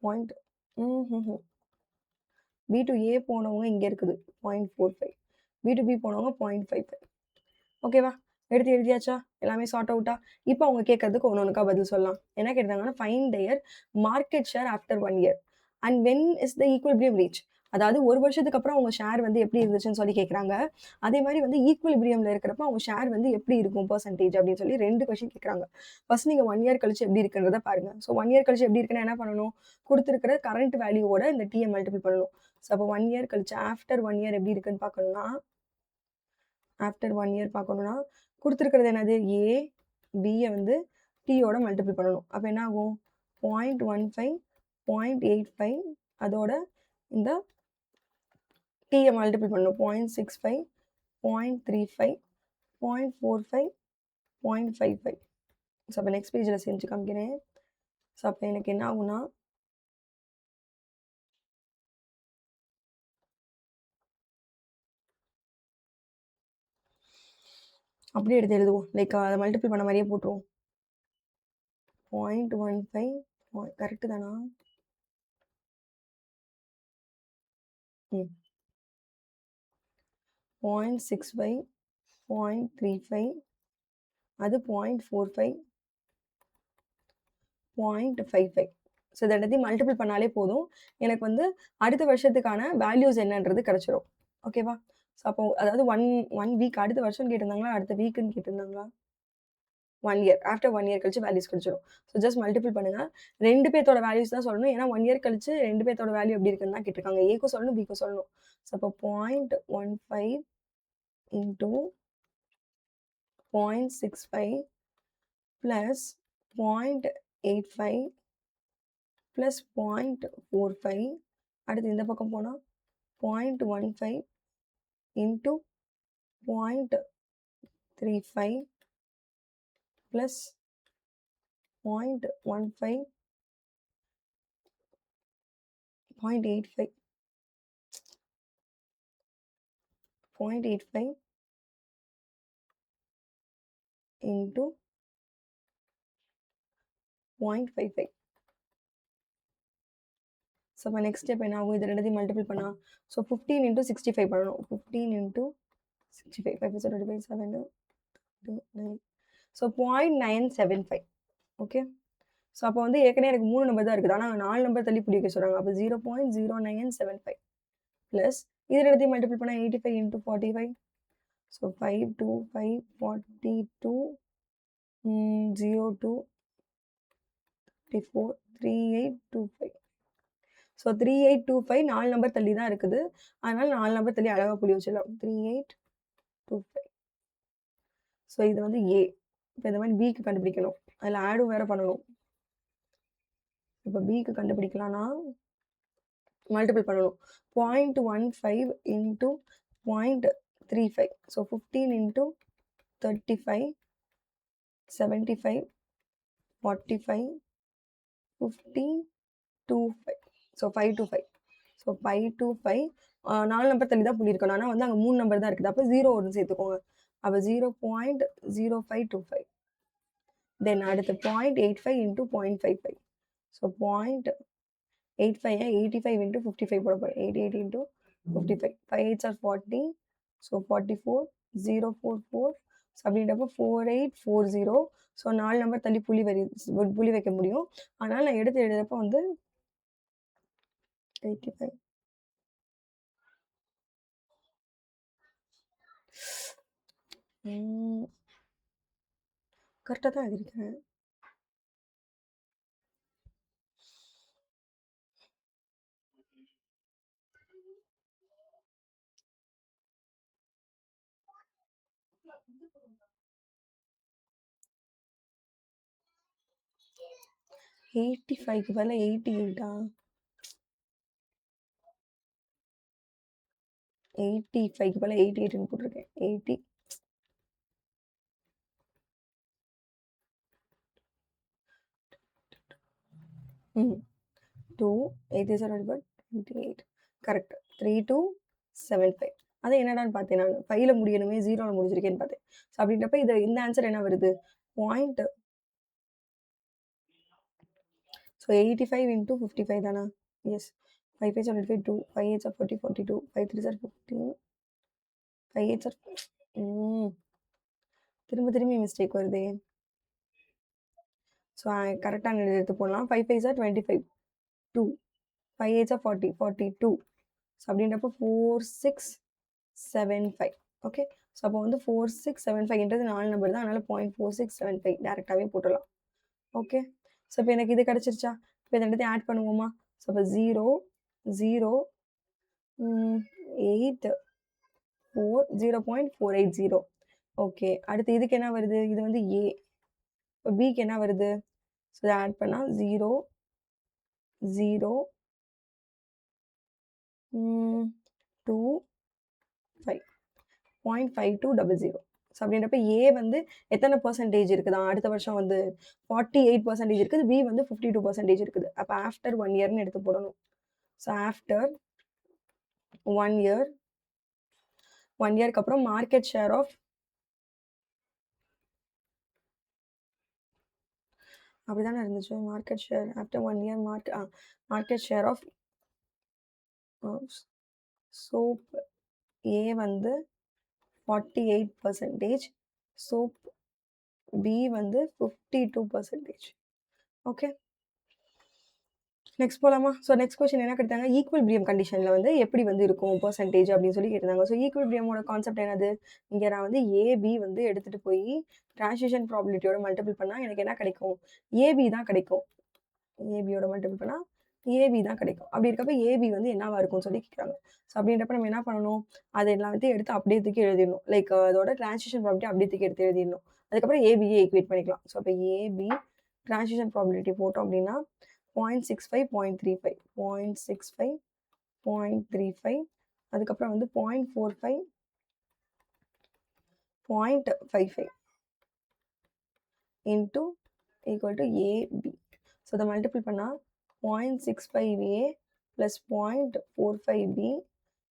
பாயிண்ட் பி டு ஏ போனவங்க இங்கே இருக்குது 0.45, பி டு பி போனவங்க 0.55. ஓகேவா? எடுத்து எழுதியாச்சா? எல்லாமே சார்ட் அவுட்டா? இப்போ அவங்க கேட்கறதுக்கு ஒன்னொன்னுக்கா பதில் சொல்லலாம். என்ன கேட்டாங்கன்னா find there market share after 1 year and when is the equilibrium reach. அதாவது ஒரு வருஷத்துக்கு அப்புறம் அவங்க ஷேர் வந்து எப்படி இருந்துச்சுன்னு சொல்லி கேட்குறாங்க. அதே மாதிரி வந்து ஈக்குவலிபிரியம்ல இருக்கிறப்ப அவங்க ஷேர் வந்து எப்படி இருக்கும் பெர்சன்டேஜ் அப்படின்னு சொல்லி 2 கொஸ்டின் கேட்குறாங்க. ஃபர்ஸ்ட் நீங்க 1 இயர் கழிச்சு எப்படி இருக்குன்றத பாருங்க. ஸோ 1 இயர் கழிச்சு எப்படி இருக்குன்னா என்ன பண்ணணும்? கொடுத்துருக்கிற கரண்ட் வேல்யூவோட இந்த டிஎம் மல்டிபிள் பண்ணணும். ஸோ அப்போ 1 இயர் கழிச்சு ஆஃப்டர் 1 இயர் எப்படி இருக்குன்னு பார்க்கணும்னா குடுத்துருக்கிறது என்னது? A, Bய வந்து Tயோட மல்டிபிள் பண்ணணும். அப்ப என்ன ஆகும்? 0.15, 0.85 அதோட இந்த Tய மல்டிபிள் பண்ணணும். 0.65, 0.35, 0.45, 0.55. ஸோ அப்ப நெக்ஸ்ட் பேஜ்ல செஞ்சு காமிக்கிறேன். ஸோ அப்ப எனக்கு என்ன ஆகும்னா அப்படியே எடுத்து எழுதுவோம். லைக் அத மல்டிபிள் பண்ண மாரியே போட்டுருவோம். 0.15 கரெக்ட் தானா? ம். 0.65, 0.35 அது 0.45, 0.55. ஸோ இத எல்லாத்தையும் மல்டிபிள் பண்ணாலே போதும். எனக்கு வந்து அடுத்த வருஷத்துக்கான வேல்யூஸ் என்னன்றது கிடைச்சிரும். ஓகேவா? ஸோ அப்போ அதாவது 1 வீக் அடுத்த வருஷம் கேட்டிருந்தாங்களா? அடுத்த வீக்குன்னு கேட்டிருந்தாங்களா? 1 இயர். ஆஃப்டர் 1 இயர் கழிச்சு வேல்யூஸ் கிடைச்சிரும். ஸோ ஜஸ்ட் மல்டிபிள் பண்ணுங்க. 2 பேத்தோட வேல்யூஸ் தான் சொல்லணும். ஏன்னா 1 இயர் கழிச்சு 2 பேத்தோட வேல்யூ எப்படி இருக்குன்னு தான் கேட்டிருக்காங்க. ஏக்கும் சொல்லணும், பிக்கும் சொல்லணும். ஸோ அப்போ 0.15 இன்டூ 0.65 பிளஸ் 0.85 பிளஸ் 0.45 அடுத்து இந்த பக்கம் போனா 0.15 இன்டூ 0.35 பிளஸ் 0.15 0.85 0.85 இன்டூ 0.55. ஸோ அப்போ நெக்ஸ்ட் ஸ்டெப் என்ன ஆகும்? இது ரெண்டுத்தையும் மல்டிபிள் பண்ணா ஸோ 15 இன்டூ 65 பண்ணணும். 15 இன்டூ 65 5 25 7 2 9 ஸோ 0.975. ஓகே. ஸோ அப்போ வந்து ஏற்கனவே எனக்கு 3 நம்பர் தான் இருக்குது. ஆனால் 4 நம்பர் தள்ளி புடி வைக்க சொல்றாங்க. அப்போ 0.0975 பிளஸ் இது ரெண்டுத்தையும் மல்டிபிள் பண்ணா 85 இன்டூ 45. ஸோ 5 2 5 42 02 34 3825. ஸோ 3825 4 நம்பர் தள்ளி தான் இருக்குது. அதனால 4 நம்பர் தள்ளி அழகா புள்ளி வச்சிடலாம். 3825. ஸோ இது வந்து A. இப்போ இந்த மாதிரி Bக்கு கண்டுபிடிக்கணும். அதில் ஆடும் வேற பண்ணணும். இப்போ Bக்கு கண்டுபிடிக்கலாம்னா மல்டிபிள் பண்ணணும். 0.15 into 0.35. So 15 into 35 75 45 50 25. So 525. So 525 4 number தள்ளி தான் புள்ளி இருக்கணும். ஆனால் வந்து அங்கே 3 நம்பர் தான் இருக்குது. அப்போ 0 ஒன்று சேர்த்துக்கோங்க. அப்போ 0.0525. தென் அடுத்து 0.85 இன்டூ 0.55. ஸோ 0.85 85 இன்டூ 55 போட போகிறேன். 88 into 55 5 8s are 40. So 44 044. So அப்படின்றப்போ 4840. ஸோ 4 நம்பர் தள்ளி புள்ளி வைக்க முடியும். அதனால் நான் எடுத்து எழுதுறப்போ வந்து 85 கரெக்டாக தான் எழுதியிருக்கேன். எயிட்டி ஃபைவ்க்கு பதிலாக 88ஆ 85க்கு பதிலாக 88ன்னு போட்டிருக்கேன். 80 2 8 is 28 கரெக்ட் 3275. அதை என்னடான்னு பார்த்தேன் நான் 5ல முடியணுமே 0ல முடிஞ்சிருக்கேன்னு பார்த்தேன். ஸோ அப்படின்றப்ப இந்த ஆன்சர் என்ன வருது? பாயிண்ட் ஸோ 85 இன்டூ 55 தானா? எஸ் 5 5 25 2 5 8 are 40 42 5 3 are 15 5 8 are திரும்பி மிஸ்டேக் வருதே. ஸோ கரெக்டான எடுத்து போடலாம். 5 5 are 25 2 5 8 are 40 42. ஸோ அப்படின்றப்போ 4675. ஓகே. ஸோ அப்போ வந்து 4675ன்றது 4 நம்பர் தான். அதனால 0.4675 டேரெக்டாகவே போட்டுடலாம். ஓகே. ஸோ இப்போ எனக்கு இது கிடச்சிருச்சா? இப்போ இதை ரெண்டுத்தையும் ஆட் பண்ணுவோமா? ஸோ அப்போ 0 0 8 4 0.480. ஓகே. அடுத்து இதுக்கு என்ன வருது? இது வந்து ஏ. இப்போ பிக்கு என்ன வருது? ஸோ இத ஆட் பண்ணா 0, 0, 2, 5. 0.5200. ஸோ அப்படின்றப்ப ஏ வந்து எத்தனை பெர்சன்டேஜ் இருக்குதாம்? அடுத்த வருஷம் வந்து 48% இருக்குது. பி வந்து 52% இருக்குது. அப்ப ஆஃப்டர் 1 இயர்ன்னு எடுத்து போடணும். ஸோ ஆஃப்டர் 1 இயர் 1 இயர்க்கு அப்புறம் மார்க்கெட் ஷேர் ஆஃப் அப்படிதானே இருந்துச்சு. Market share after 1 year market share of soap A வந்து 48%. சோப் பி வந்து 52%. ஓகே. நெக்ஸ்ட் போலாமா? ஸோ நெக்ஸ்ட் கொஸ்டின் என்ன கேட்டாங்க? ஈக்விலிபிரியம் கண்டிஷன்ல வந்து எப்படி வந்து இருக்கும் பெர்சன்டேஜ் அப்படின்னு சொல்லி கேட்டிருந்தாங்க. ஸோ ஈக்விலிபிரியமோட கான்செப்ட் என்னது? இங்க நான் வந்து ஏபி வந்து எடுத்துட்டு போய் டிரான்சிஷன் ப்ராபபிலிட்டியோட மல்டிபிள் பண்ணா எனக்கு என்ன கிடைக்கும்? ஏபி தான் கிடைக்கும். ஏபியோட மல்டிபிள் பண்ணா ஏபி தான் கிடைக்கும். அப்படி இருக்கப்ப ஏபி வந்து என்னவா இருக்கும்னு சொல்லி கேட்குறாங்க. ஸோ அப்படின்றப்ப நம்ம என்ன பண்ணணும்? அது எல்லாத்தையும் எடுத்து அப்படியே தூக்கி எழுதிடணும். லைக் அதோட டிரான்சிஷன் ப்ராபபிலிட்டி அப்படியே தூக்கி எடுத்து எழுதிடணும். அதுக்கப்புறம் ஏபியை ஈக்குவேட் பண்ணிக்கலாம். ஸோ அப்போ ஏபி டிரான்சிஷன் ப்ராபபிலிட்டி போட்டோம் அப்படின்னா 0.65, 0.35, 0.65, 0.35, அதுக்கப்புறம் வந்து 0.45, 0.55 into equal to AB. So இதை மல்டிபிள் பண்ணால் 0.65A ப்ளஸ் 0.45B,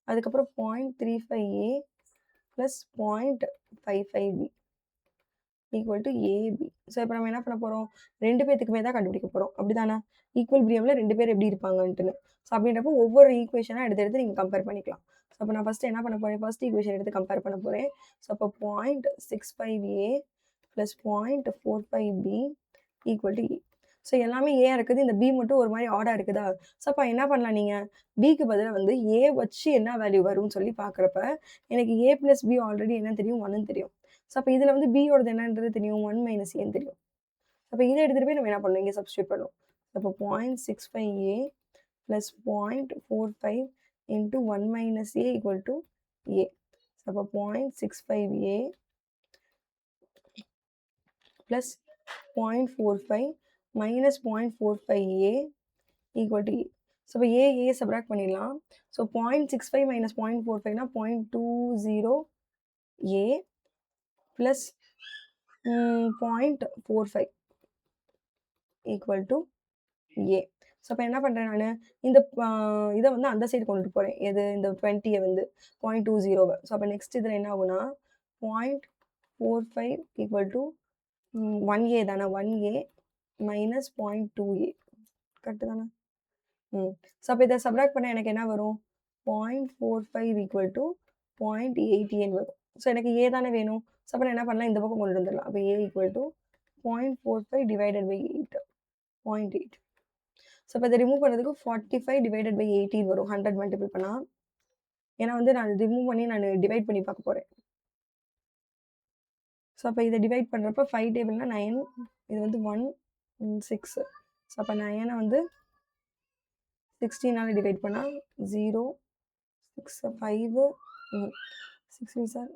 அதுக்கப்புறம் 0.35A plus 0.55B equal to AB. So இப்போ நம்ம என்ன பண்ண போகிறோம்? 2 பேத்துக்குமே தான் கண்டுபிடிக்க போகிறோம். அப்படிதானே? ஈக்குவலிபிரியமில் 2 பேர் எப்படி இருப்பாங்கன்ட்டுன்னு. ஸோ அப்படின்றப்போ ஒவ்வொரு ஈக்குவேஷனாக எடுத்து எடுத்து நீங்கள் கம்பேர் பண்ணிக்கலாம். ஸோ அப்போ நான் ஃபஸ்ட்டு என்ன பண்ண போகிறேன்? ஃபர்ஸ்ட் ஈக்குவேஷன் எடுத்து கம்பேர் பண்ண போகிறேன். ஸோ அப்போ 0.65A plus 0.45B equal to A. So எல்லாமே ஏ இருக்குது. இந்த பி மட்டும் ஒரு மாதிரி ஆடாக இருக்குதா? ஸோ அப்போ என்ன பண்ணலாம் நீங்கள்? பிக்கு பதிலாக வந்து ஏ வச்சு என்ன வேல்யூ வரும்னு சொல்லி பார்க்குறப்ப எனக்கு ஏ ப்ளஸ் பி ஆல்ரெடி என்ன தெரியும்? 1ன்னு தெரியும். ஸோ அப்போ இதில் வந்து பியோடது என்னன்றது தெரியும்? 1 மைனஸ் ஏன்னு தெரியும். அப்போ இதை எடுத்துகிட்டு போய் நம்ம என்ன பண்ணணும்? இங்கே சப்ஸ்டியூட் பண்ணுவோம். அப்போ 0.65A plus 0.45 into 1 minus A equal to A. அப்போ 0.65A plus 0.45 minus 0.45A equal to A. So இப்போ ஏ சப்ராக்ட் பண்ணிடலாம். ஸோ 0.65 மைனஸ் 0.45னா 0.20A plus 0.45 equal to A. So அப்போ என்ன பண்ணுறேன் நான்? இந்த இதை வந்து அந்த சைடு கொண்டுட்டு போகிறேன். எது? இந்த 20யை வந்து 0.20. ஸோ அப்போ நெக்ஸ்ட் இதில் என்ன ஆகுனா 0.45 ஈக்குவல் டு 1A தானே? 1A மைனஸ் 0.2A கரெக்டு தானே? ஸோ அப்போ இதை சப்ராக்ட் பண்ணால் எனக்கு என்ன வரும்? 0.45 ஈக்குவல் டு 0.88 வரும். ஸோ எனக்கு ஏ தானே வேணும். ஸோ அப்போ நான் என்ன பண்ணலாம்? இந்த பக்கம் கொண்டு வந்துடலாம். அப்போ A equal to 0.45 divided by 8, 0.8. So இப்போ இதை ரிமூவ் பண்ணுறதுக்கு 45 டிவைடட் பை 18 வரும். 100 மல்டிபிள் பண்ணால். ஏன்னா வந்து நான் ரிமூவ் பண்ணி நான் டிவைட் பண்ணி பார்க்க போகிறேன். ஸோ அப்போ இதை டிவைட் பண்ணுறப்ப 5 டேபிள்னா 9, இது வந்து 1, 6. ஸோ அப்போ 9 வந்து 16ஆல் டிவைட் பண்ணால் 0, 6, 5, 6 சார்.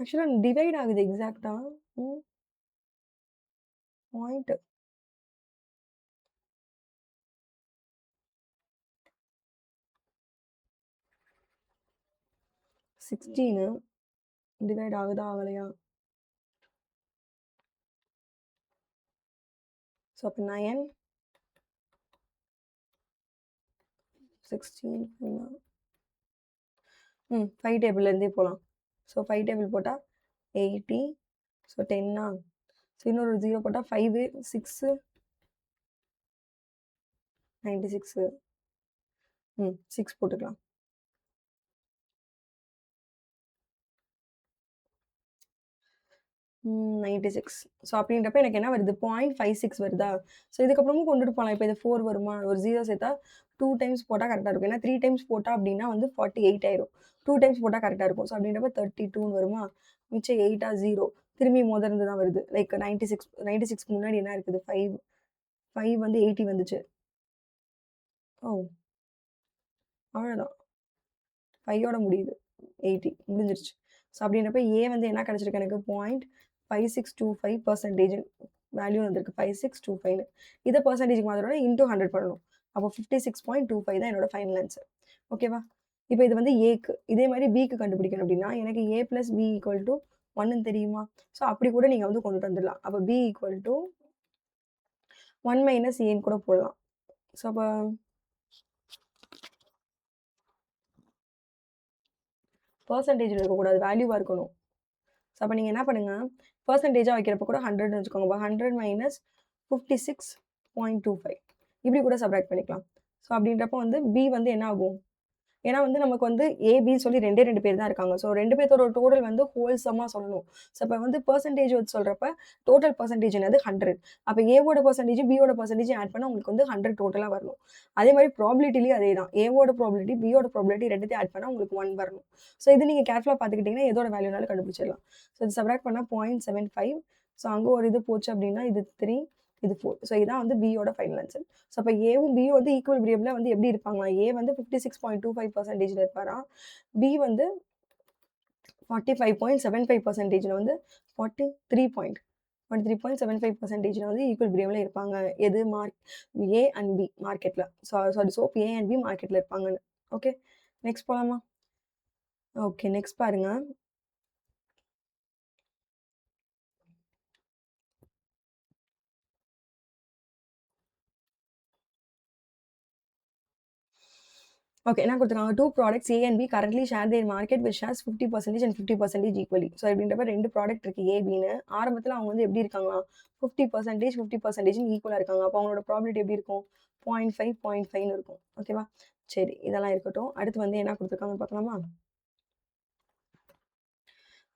ஆக்சுவலாக டிவைட் ஆகுது எக்ஸாக்டா. பாயிண்ட் 16 டிவைட் ஆகுதா ஆகலையா? ஸோ அப்போ 9, 16 5 டேபிள்லேருந்தே போகலாம். ஸோ 5 டேபிள் போட்டால் 80, ஸோ 10ஆ? ஸோ இன்னொரு 0 போட்டால் 5, 6, 96. 6 போட்டுக்கலாம். ம் 96. ஸோ அப்படின்றப்ப எனக்கு என்ன வருது? 0.56 வருதா? ஸோ இதுக்கப்புறமும் கொண்டுட்டு போகலாம். இப்போ இது 4 வருமா? ஒரு 0 சேர்த்தா 2 டைம்ஸ் போட்டால் கரெக்டாக இருக்கும். ஏன்னா 3 டைம்ஸ் போட்டால் அப்படின்னா வந்து 48 ஆயிரும். 2 டைம்ஸ் போட்டால் கரெக்டாக இருக்கும். ஸோ அப்படின்றப்ப 32ன்னு வருமா? மிச்சம் 8ஆ 0. திரும்பி இருந்து தான் வருது. லைக் 96 96க்கு முன்னாடி என்ன இருக்குது? 5 5 வந்து 80 வந்துச்சு. ஓ! அவ்வளோதான். 5யோட முடியுது. 80 முடிஞ்சிருச்சு. ஸோ அப்படின்றப்ப ஏ வந்து என்ன கிடைச்சிருக்கு எனக்கு 0.5625% வேல்யூ வந்திருக்கு. 5625ன்னு. இத பெர்சன்டேஜ்க்கு மாத்தணும்னா இன்டூ 100 பண்ணணும். அப்போ 56.25 தான் என்னோட ஃபைனல் ஆன்சர். ஓகேவா? இப்போ இது வந்து ஏக்கு. இதே மாரி பிக்கு கண்டுபிடிக்கணும் அப்படின்னா, எனக்கு ஏ பிளஸ் பி ஈக்குவல் டூ 1ன்னு தெரியுமா? ஸோ அப்படி கூட நீங்க வந்து கொண்டுட்டு வந்துடலாம். அப்போ பி ஈக்குவல் டூ 1 மைனஸ் ஏன்னு கூட போடலாம். ஸோ அப்ப பெர்சன்டேஜ்ல இருக்கக்கூடாது. வேல்யூவா இருக்கணும். ஸோ அப்ப நீங்க என்ன பண்ணுங்க, பெர்சன்டேஜா வைக்கிறப்ப கூட 100ன்னு வச்சுக்கோங்க. அப்ப 100 மைனஸ் 56.25 இப்படி கூட சப்ட்ராக்ட் பண்ணிக்கலாம். ஸோ அப்படின்றப்போ வந்து பி வந்து என்ன ஆகும்? ஏன்னா வந்து நமக்கு வந்து ஏ, பின்னு சொல்லி 2 பேர் தான் இருக்காங்க. ஸோ 2 பேத்தோட டோட்டல் வந்து ஹோல் சம்மா சொல்லணும். ஸோ அப்ப வந்து பெர்சன்டேஜ் வச்சு சொல்றப்ப டோட்டல் பெர்சன்டேஜ் என்னது 100. அப்ப ஏவோட பெர்சன்டேஜ், பியோட பெர்சன்டேஜ் ஆட் பண்ணா உங்களுக்கு வந்து 100 டோட்டலா வரணும். அதே மாரி ப்ராபபிலிட்டிலயும் அதேதான். ஏவோட ப்ராபபிலிட்டி, பியோட ப்ராபபிலிட்டி 2த்தையும் ஆட் பண்ணா உங்களுக்கு 1 வரணும். ஸோ இது நீங்க கேர்ஃபுல்லா பார்த்துக்கிட்டீங்கன்னா எதோட வேல்யூனாலும் கண்டுபிடிச்சிடலாம். ஸோ இது சப்ட்ராக்ட் பண்ணா 0.75. ஸோ அங்க ஒரு இது போச்சு அப்படின்னா இது 3, இது 4. ஸோ இதான் வந்து பியோட ஃபைனல் ஆன்சர். ஸோ அப்ப ஏவும் பியும் வந்து ஈக்குவலிபிரியம்ல வந்து எப்படி இருப்பாங்களா? ஏ வந்து 56.25%ல இருப்பாராம். பி வந்து 45.75%ல வந்து 43.75%ல வந்து ஈக்குவலிபிரியம்ல இருப்பாங்க. எது ஏ அண்ட் பி மார்க்கெட்ல. Sorry soap A and B மார்க்கெட்ல இருப்பாங்கன்னு. ஓகே. நெக்ஸ்ட் போலாமா? ஓகே. நெக்ஸ்ட் பாருங்க. ஓகே. என்ன குடுத்துருக்காங்க? 2 products A and B currently share their market which shares 50% and 50% equally. So இப்படின்றப்ப 2 ப்ராடக்ட் இருக்கு ஏ, பின்னு. ஆரம்பத்துல அவங்க வந்து எப்படி இருக்காங்களாம்? 50%, 50%ன்னு ஈக்குவலா இருக்காங்க. அப்போ அவங்களோட ப்ராபபிலிட்டி எப்படி இருக்கும்? 0.5, 0.5ன்னு இருக்கும். ஓகேவா? சரி. இதெல்லாம் இருக்கட்டும். அடுத்து வந்து என்ன குடுத்துருக்காங்கன்னு பார்க்கலாமா?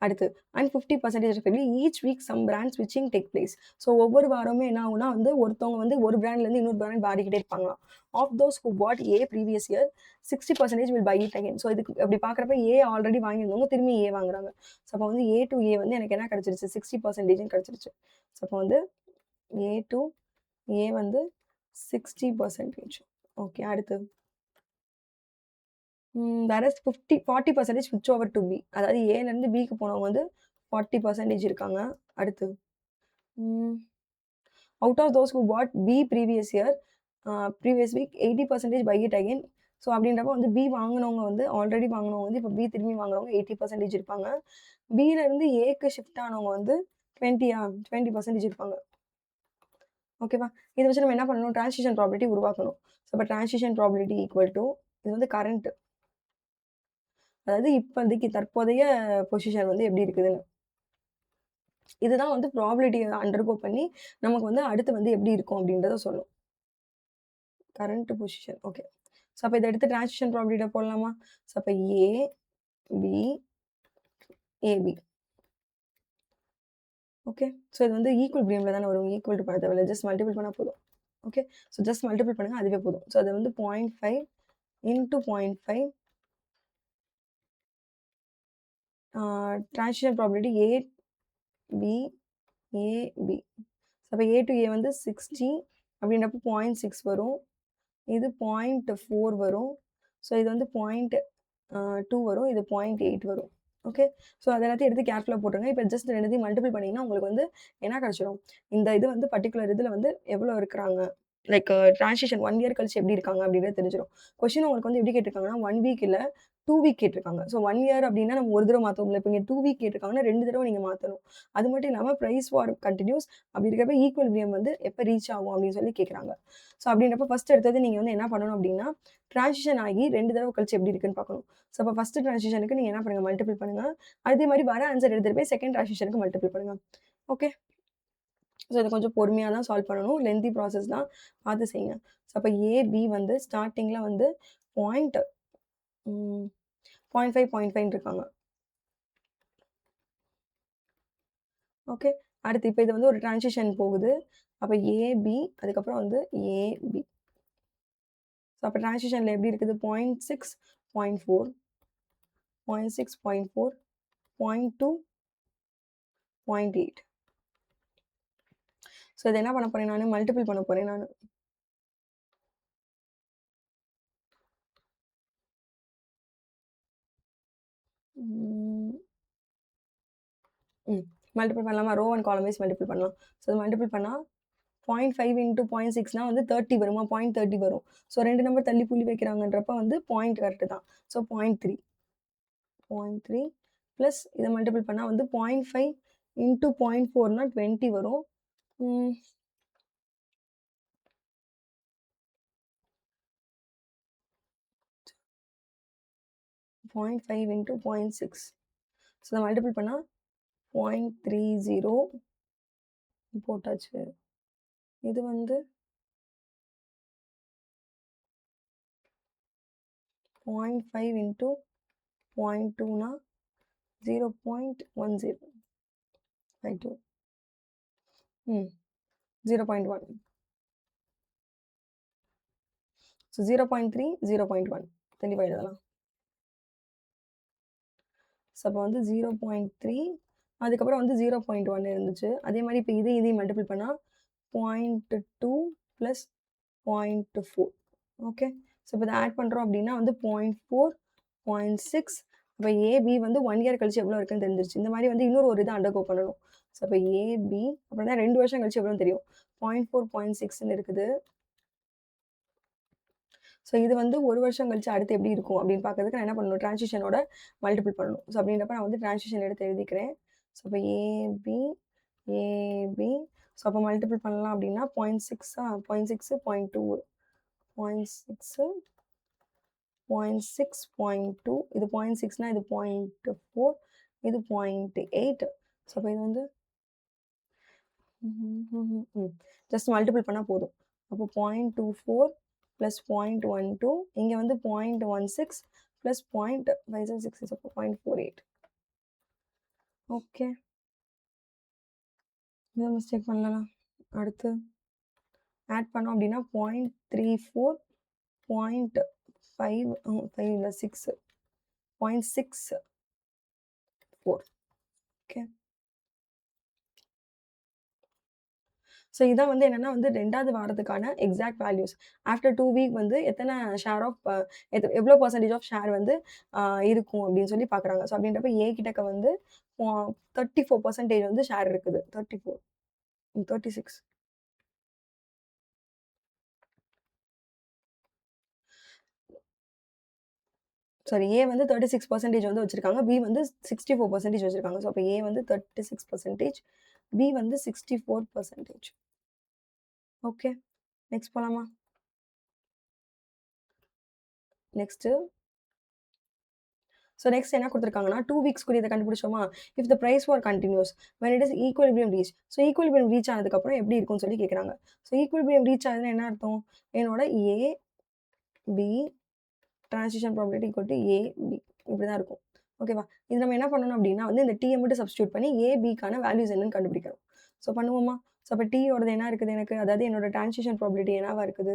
அடுத்து and 50% respectively each week some brand ஸ்விட்சிங் டேக் பிளேஸ். ஸோ ஒவ்வொரு வாரமும் என்ன ஆகும்னா வந்து ஒருத்தவங்க வந்து ஒரு பிராண்ட்லேருந்து இன்னொரு பிராண்ட் மாறிக்கிட்டே இருப்பாங்களாம். Of those who bought A previous year 60% will buy it again. So இதுக்கு அப்படி பார்க்குறப்ப ஏ ஆல்ரெடி வாங்கியிருந்தவங்க திரும்பி ஏ வாங்குறாங்க. ஸோ அப்போ வந்து ஏ டு ஏ வந்து எனக்கு என்ன கிடச்சிருச்சு? 60% கிடச்சிருச்சு. ஸோ அப்போ வந்து ஏ டு ஏ வந்து 60%. ஓகே. அடுத்து வேறஸ் 40% ஸ்விட்ச் ஓவர் டூ பி. அதாவது ஏலேருந்து பிக்கு போனவங்க வந்து 40% இருக்காங்க. அடுத்து out of those who bought B previous week 80% by it again. So அப்படின்றப்ப வந்து பி வாங்கினவங்க வந்து ஆல்ரெடி வாங்கினவங்க வந்து இப்போ பி திரும்பி வாங்குறவங்க 80% இருப்பாங்க. பியிலேருந்து ஏக்கு ஷிஃப்ட் ஆனவங்க வந்து 20% இருப்பாங்க. ஓகேவா? இதை வச்சு நம்ம என்ன பண்ணணும்? டிரான்சிஷன் ப்ராபபிலிட்டி உருவாக்கணும். ஸோ இப்போ டிரான்சிஷன் ப்ராபபிலிட்டி ஈக்குவல் டு இது வந்து கரண்ட். அதாவது இப்போதைக்கு தற்போதைய பொசிஷன் வந்து எப்படி இருக்குதுன்னு. இதுதான் வந்து ப்ராபபிலிட்டிய அண்டர்கோ பண்ணி நமக்கு வந்து அடுத்து வந்து எப்படி இருக்கும் அப்படின்றத சொல்லும். Current position. ஓகே. ஸோ அப்போ இத எடுத்து டிரான்சிஷன் ப்ராபபிலிட்டில போடலாமா? ஸோ அப்போ ஏ, பி, ஏபி. ஓகே. ஸோ இது வந்து ஈக்குவலிபிரியம்ல தானே வரும். ஈக்குவல் டு பண்ண தேவையில்ல. ஜஸ்ட் மல்டிபிள் பண்ணா போதும். ஓகே. ஸோ ஜஸ்ட் மல்டிபிள் பண்ணுங்க. அதுவே போதும். ஸோ அது வந்து 0.5 இன்டூ 0.5 டிரான்சிஷன் ப்ராபபிலிட்டி ஏ, பி, ஏ, பி. அப்போ ஏ டு ஏ வந்து 60 அப்படின்றப்போ 0.6 வரும். இது 0.4 வரும். ஸோ இது வந்து 0.2 வரும். இது 0.8 வரும். ஓகே. ஸோ அது எல்லாத்தையும் எடுத்து கேர்ஃபுல்லா போட்டுருங்க. இப்போ ஜஸ்ட் 2த்தையும் மல்டிபிள் பண்ணீங்கன்னா உங்களுக்கு வந்து என்ன கிடைச்சிரும்? இந்த இது வந்து பர்ட்டிகுலர் இதில வந்து எவ்வளோ இருக்கிறாங்க? லைக் டிரான்சிஷன் 1 இயர் கழிச்சு எப்படி இருக்காங்க அப்படின்றது தெரிஞ்சிரும். கொஸ்டின் உங்களுக்கு வந்து எப்படி கேட்டிருக்காங்கன்னா, 1 வீக் இல்ல 2 வீக் கேட்டிருக்காங்க. ஸோ 1 இயர் அப்படின்னா நம்ம ஒரு தடவ மாத்துவோம்ல. இப்ப இங்க 2 வீக் கேட்டிருக்காங்கன்னா 2 தடவ நீங்க மாத்தணும். அது மட்டும் இல்லாம பிரைஸ் வார் கன்டினியூஸ் அப்படி இருக்கிறப்ப ஈக்குவலிபிரியம் வந்து எப்ப ரீச் ஆகும் அப்படின்னு சொல்லி கேட்குறாங்க. ஸோ அப்படின்றப்ப ஃபர்ஸ்ட் எடுத்தது நீங்க வந்து என்ன பண்ணணும் அப்படின்னா, டிரான்சிஷன் ஆகி 2 தடவ கழிச்சு எப்படி இருக்குன்னு பார்க்கணும். ஸோ அப்ப ஃபர்ஸ்ட் டிரான்சிஷனுக்கு நீங்க என்ன பண்ணுங்க மல்டிபிள் பண்ணுங்க. அதே மாரி வர ஆன்சர் எடுத்துட்டு போய் செகண்ட் டிரான்சிஷனுக்கு மல்டிபிள் பண்ணுங்க. ஓகே. ஸோ இத கொஞ்சம் பொறுமையா தான் சால்வ் பண்ணணும். லென்த்தி ப்ராசஸ் தான். பார்த்து செய்யுங்க. ஸோ அப்ப ஏ, பி வந்து ஸ்டார்ட்டிங்ல வந்து பாயிண்ட் 0.5, 0.5 இருக்காங்க. ஓகே. அடுத்து இப்ப இது வந்து ஒரு டிரான்சிஷன் போகுது. அப்ப ஏபி அதுக்கப்புறம் வந்து ஏபி. ஸோ அப்ப டிரான்சிஷன்ல எப்படி இருக்குது? 0.6, 0.4, 0.6, 0.4, 0.2, 0.8. ஸோ இத என்ன பண்ண போறேன் நானு? மல்டிபிள் பண்ண போறேன் நானு. மல்டிபிள் பண்ணலாமா? Row and column wise multiple பண்ணலாம். ஸோ மல்டிபிள் பண்ணா 0.5 இன்டூ 0.6னா வந்து 30 வருமா? 0.30 வரும். ஸோ 2 நம்பர் தள்ளி புள்ளி வைக்கிறாங்கன்றப்ப வந்து பாயிண்ட் கரெக்ட்டு தான். ஸோ 0.3 0.3 ப்ளஸ் இத மல்டிபிள் பண்ணா வந்து 0.5 இன்டூ 0.4னா 20 வரும். ம். 0.5 இன்டூ 0.6 ஸோ இத மல்டிபிள் பண்ணா 0.30 போட்டாச்சு. இது வந்து 0.5 இன்டூ 0.2னா 0.1052 0.1 ஸோ 0.3 0.1 தெளிவா எழுதலாம். ஸோ அப்போ வந்து 0.3 அதுக்கப்புறம் வந்து 0.1 இருந்துச்சு. அதே மாரி இப்போ இதையும் மல்டிபிள் பண்ணா 0.2 ப்ளஸ் 0.4 ஓகே. ஸோ இப்போ இத ஆட் பண்றோம் அப்படின்னா வந்து 0.4 0.6 அப்போ ஏபி வந்து 1 இயர் கழிச்சு எவ்வளோ இருக்குன்னு தெரிஞ்சிருச்சு. இந்த மாரி வந்து இன்னொரு ஒரு இத அண்டர்கோ பண்ணணும். ஸோ அப்போ ஏபி அப்புறம் தான் 2 வருஷம் கழிச்சு எவ்வளோன்னு தெரியும். 0.4 0.6ன்னு இருக்குது. ஸோ இது வந்து 1 வருஷம் கழிச்சு அடுத்து எப்படி இருக்கும் அப்படின்னு பார்க்கறதுக்கு நான் என்ன பண்ணணும்? டிரான்சிஷனோட மல்டிபிள் பண்ணணும். ஸோ அப்படின்றப்ப நான் வந்து டிரான்சிஷன் எடுத்து எழுதிக்கிறேன். ஸோ அப்போ ஏபி ஏபி ஸோ அப்போ மல்டிபிள் பண்ணலாம் அப்படின்னா 0.6 0.6 0.2 0.6 0.6 0.2 இது 0.6னா இது 0.4 இது 0.8 ஸோ அப்போ இது வந்து ஜஸ்ட் மல்டிபிள் பண்ணா போதும். அப்போ 0.24 ப்ளஸ் 0.12 இங்க வந்து 0.16 ப்ளஸ் 0.56 அப்போ 0.48 ஓகே. இத மிஸ்டேக் பண்ணலாம். அடுத்து ஆட் பண்ணோம் அப்படின்னா 0.34 0.5 5 இல்ல 6 0.64 ஓகே. ஸோ இதான் வந்து என்னன்னா வந்து 2வது வாரத்துக்கான எக்ஸாக்ட் வேல்யூஸ். ஆஃப்டர் 2 வீக் வந்து எத்தன ஷேர் ஆஃப் எவ்வளோ பெர்சன்டேஜ் ஆஃப் ஷேர் வந்து இருக்கும் அப்படின்னு சொல்லி பார்க்குறாங்க. ஸோ அப்படின்றப்ப ஏ கிட்டக்க வந்து 34% வந்து ஷேர் இருக்குது. 34 36 சாரி ஏ வந்து 36% வந்து வச்சிருக்காங்க. பி வந்து 64% வச்சிருக்காங்க. ஸோ அப்ப ஏ வந்து 36%, பி வந்து 64%. ஓகே. நெக்ஸ்ட் போலாமா? நெக்ஸ்ட்டு ஸோ நெக்ஸ்ட் என்ன குடுத்துருக்காங்கன்னா, 2 வீக்ஸ்க்குரியத கண்டுபிடிச்சோமா? If the price war continues when it is equilibrium reach. So equilibrium reach ஆனதுக்கப்புறம் எப்படி இருக்கும்னு சொல்லி கேட்குறாங்க. ஸோ ஈக்விலிபிரியம் ரீச் ஆகுதுன்னா என்ன அர்த்தம்? என்னோட A, B transition probability equal to A, B இப்படி தான் இருக்கும். ஓகேவா? இது நம்ம என்ன பண்ணணும் அப்படின்னா வந்து இந்த டீய மட்டும் சப்ஸ்டிட்யூட் பண்ணி ஏ, பிக்கான வேல்யூஸ் என்னன்னு கண்டுபிடிக்கணும். ஸோ பண்ணுவோமா? ஸோ அப்ப டீயோடது என்ன இருக்குது எனக்கு? அதாவது என்னோட டிரான்சிஷன் ப்ராபபிலிட்டி என்னவா இருக்குது?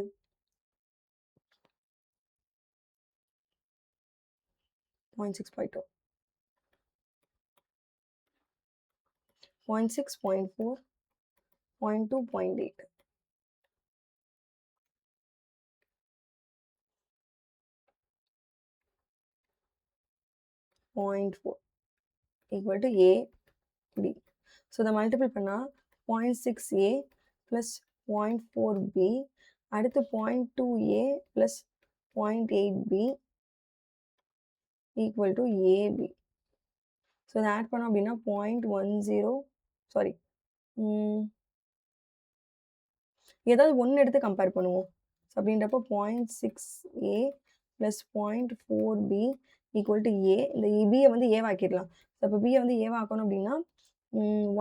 0.6, 0.6, 0.4, 0.2, 0.8. 0.4 equal to A, B. So இத மல்டிபிள் பண்ணா 0.6A ப்ளஸ் 0.4B அடுத்து 0.2A plus 0.8B equal to AB. So இத ஆட் பண்ணோம் அப்படின்னா 0.10 சாரி ஏதாவது ஒண்ணு எடுத்து கம்பேர் பண்ணுவோம். ஸோ அப்படின்றப்போ 0.6A plus 0.4B equal to A. இந்த பிய வந்து ஏவா ஆக்கிடலாம். ஸோ அப்போ பிய வந்து ஏவா ஆக்கணும் அப்படின்னா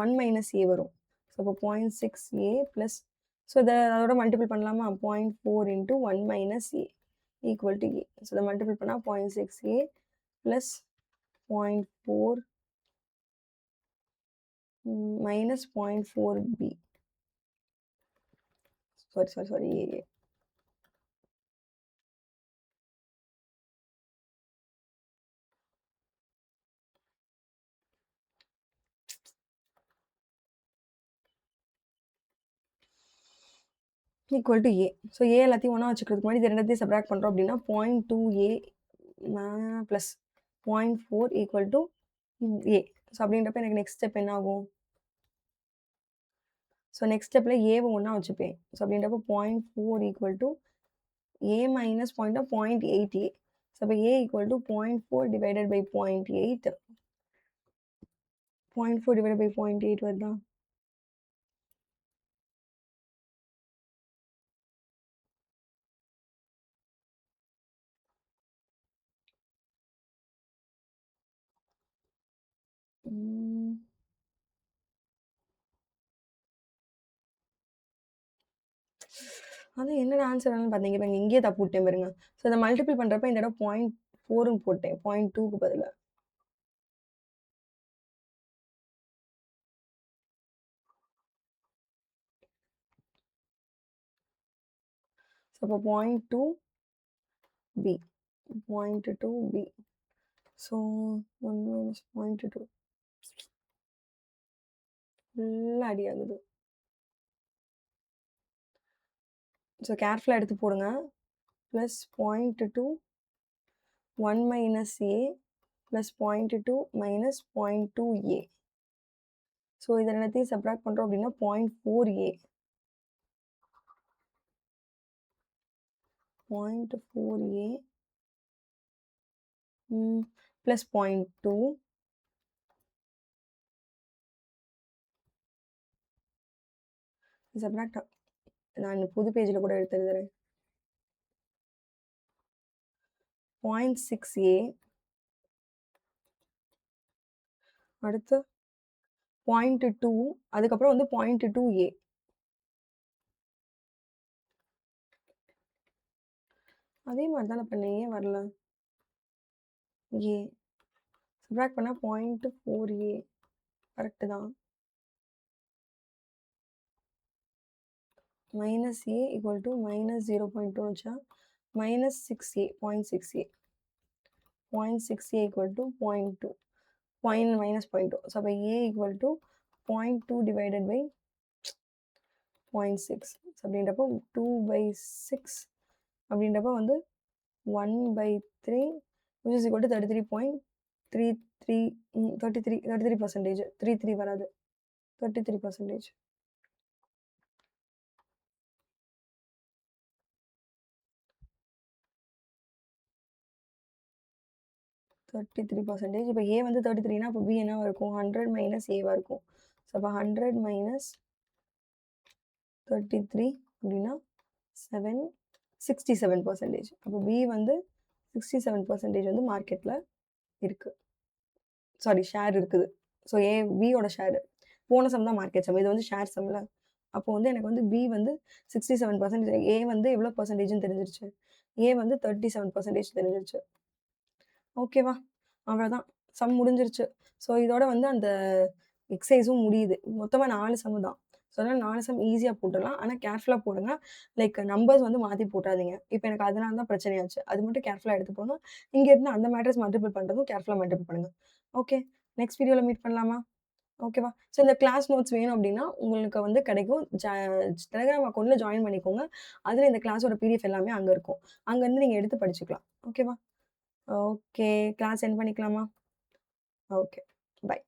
1 மைனஸ் ஏ வரும். ஸோ அப்போ 0.6A ப்ளஸ் ஸோ இத அதோட மல்டிபிள் பண்ணலாமா? 0.4 into 1 minus A equal to A. So இத மல்டிபிள் பண்ணா 0.6A plus 0.4 minus 0.4B. Sorry A. Equal to A. So A எல்லாத்தையும் ஒண்ணா வச்சுக்கிறதுக்கு முன்னாடி இது ரெண்டத்தையும் சப்ராக்ட் பண்றோம் அப்படின்னா 0.2A plus 0.4 equal to A. So அப்படின்றப்ப எனக்கு நெக்ஸ்ட் ஸ்டெப் என்ன ஆகும்? ஸோ நெக்ஸ்ட் ஸ்டெப்ல ஏவ ஒண்ணா வச்சுப்பேன். ஸோ அப்படின்றப்போ 0.4 equal to A minus 0.8 A. So அப்போ A equal to 0.4 divided by 0.8. 0.4 divided by 0.8 வருதா? ம். அதான் என்னடா ஆன்சர் வரும்னு பார்த்தீங்க பாருங்க. இங்கேயே தப்பு விட்டேன் பாருங்க. ஸோ இத மல்டிபிள் பண்றப்ப இந்த தடவ 0.4ன்னு போட்டேன். 0.2க்கு பதிலா. ஸோ அப்போ 0.2 பி. 0.2 பி. ஸோ 1 மைனஸ் 0.2 ஃபுல்லா அடி ஆகுது. ஸோ கேர்ஃபுல்லா எடுத்து போடுங்க. ப்ளஸ் 0.2 1 மைனஸ் ஏ ப்ளஸ் 0.2 மைனஸ் 0.2 ஏ. ஸோ இத ரெண்டத்தையும் சப்ட்ராக்ட் பண்றோம் அப்படின்னா 0.4 ஏ. 0.4 ஏ ப்ளஸ் 0.2 சப்ட்ராக்ட் நான் புது பேஜ்ல கூட எடுத்து எழுதுறேன். 0.6 ஏ அடுத்து 0.2 அதுக்கப்புறம் வந்து 0.2 ஏ. அதே மாதிரி தானே பண்ணேன். ஏன் வரல? ஏ சப்ட்ராக்ட் பண்ணா 0.4 ஏ கரெக்ட் தான். Minus A equal to minus 0.2 வச்சா minus 6 A 0.6 A 0.6 A equal to 0.2 minus 0.2. So அப்போ A equal to 0.2 divided by 0.6. So அப்படின்றப்போ 2/6 அப்படின்றப்போ வந்து 1/3 which is equal to 33.33 33% 33 வராது 33%. 33%. இப்போ ஏ வந்து 33னா அப்போ பி என்னவா இருக்கும்? 100 மைனஸ் ஏவா இருக்கும். ஸோ அப்போ 100 மைனஸ் 33 அப்படின்னா 67%. அப்போ பி வந்து 67% வந்து மார்க்கெட்டில் இருக்கு. சாரி ஷேர் இருக்குது. ஸோ ஏ பியோட ஷேர் போன சம் தான் மார்க்கெட் சம். இது வந்து ஷேர் சம்ல. அப்போ வந்து எனக்கு வந்து பி வந்து 67%, ஏ வந்து எவ்வளோ பர்சன்டேஜ்னு தெரிஞ்சிருச்சு. ஏ வந்து 37% தெரிஞ்சிருச்சு. ஓகேவா? அவ்வளோதான். சம் முடிஞ்சிருச்சு. ஸோ இதோட வந்து அந்த எக்ஸர்சைஸும் முடியுது. மொத்தமா 4 சம் தான். ஸோ அதனால 4 சம் ஈஸியா போட்டுடலாம். ஆனா கேர்ஃபுல்லா போடுங்க. லைக் நம்பர்ஸ் வந்து மாத்தி போட்றாதீங்க. இப்போ எனக்கு அதனால தான் பிரச்சனையாச்சு. அது மட்டும் கேர்ஃபுல்லா எடுத்து போங்க. இங்க இருந்து அந்த மேட்ரிக்ஸ் மல்டிபிள் பண்றதும் கேர்ஃபுல்லா மல்டிபிள் பண்ணுங்க. ஓகே. நெக்ஸ்ட் வீடியோல மீட் பண்ணலாமா? ஓகேவா? ஸோ இந்த கிளாஸ் நோட்ஸ் வேணும் அப்டின்னா, உங்களுக்கு வந்து கிடைக்கும். டெலகிராம் அக்கவுண்ட்ல ஜாயின் பண்ணிக்கோங்க. அதுல இந்த கிளாஸோட பிடிஎஃப் எல்லாமே அங்க இருக்கும். அங்கருந்து நீங்க எடுத்து படிச்சுக்கலாம். ஓகேவா? ஓகே. கிளாஸ் எண்ட் பண்ணிக்கலாமா? ஓகே. பை.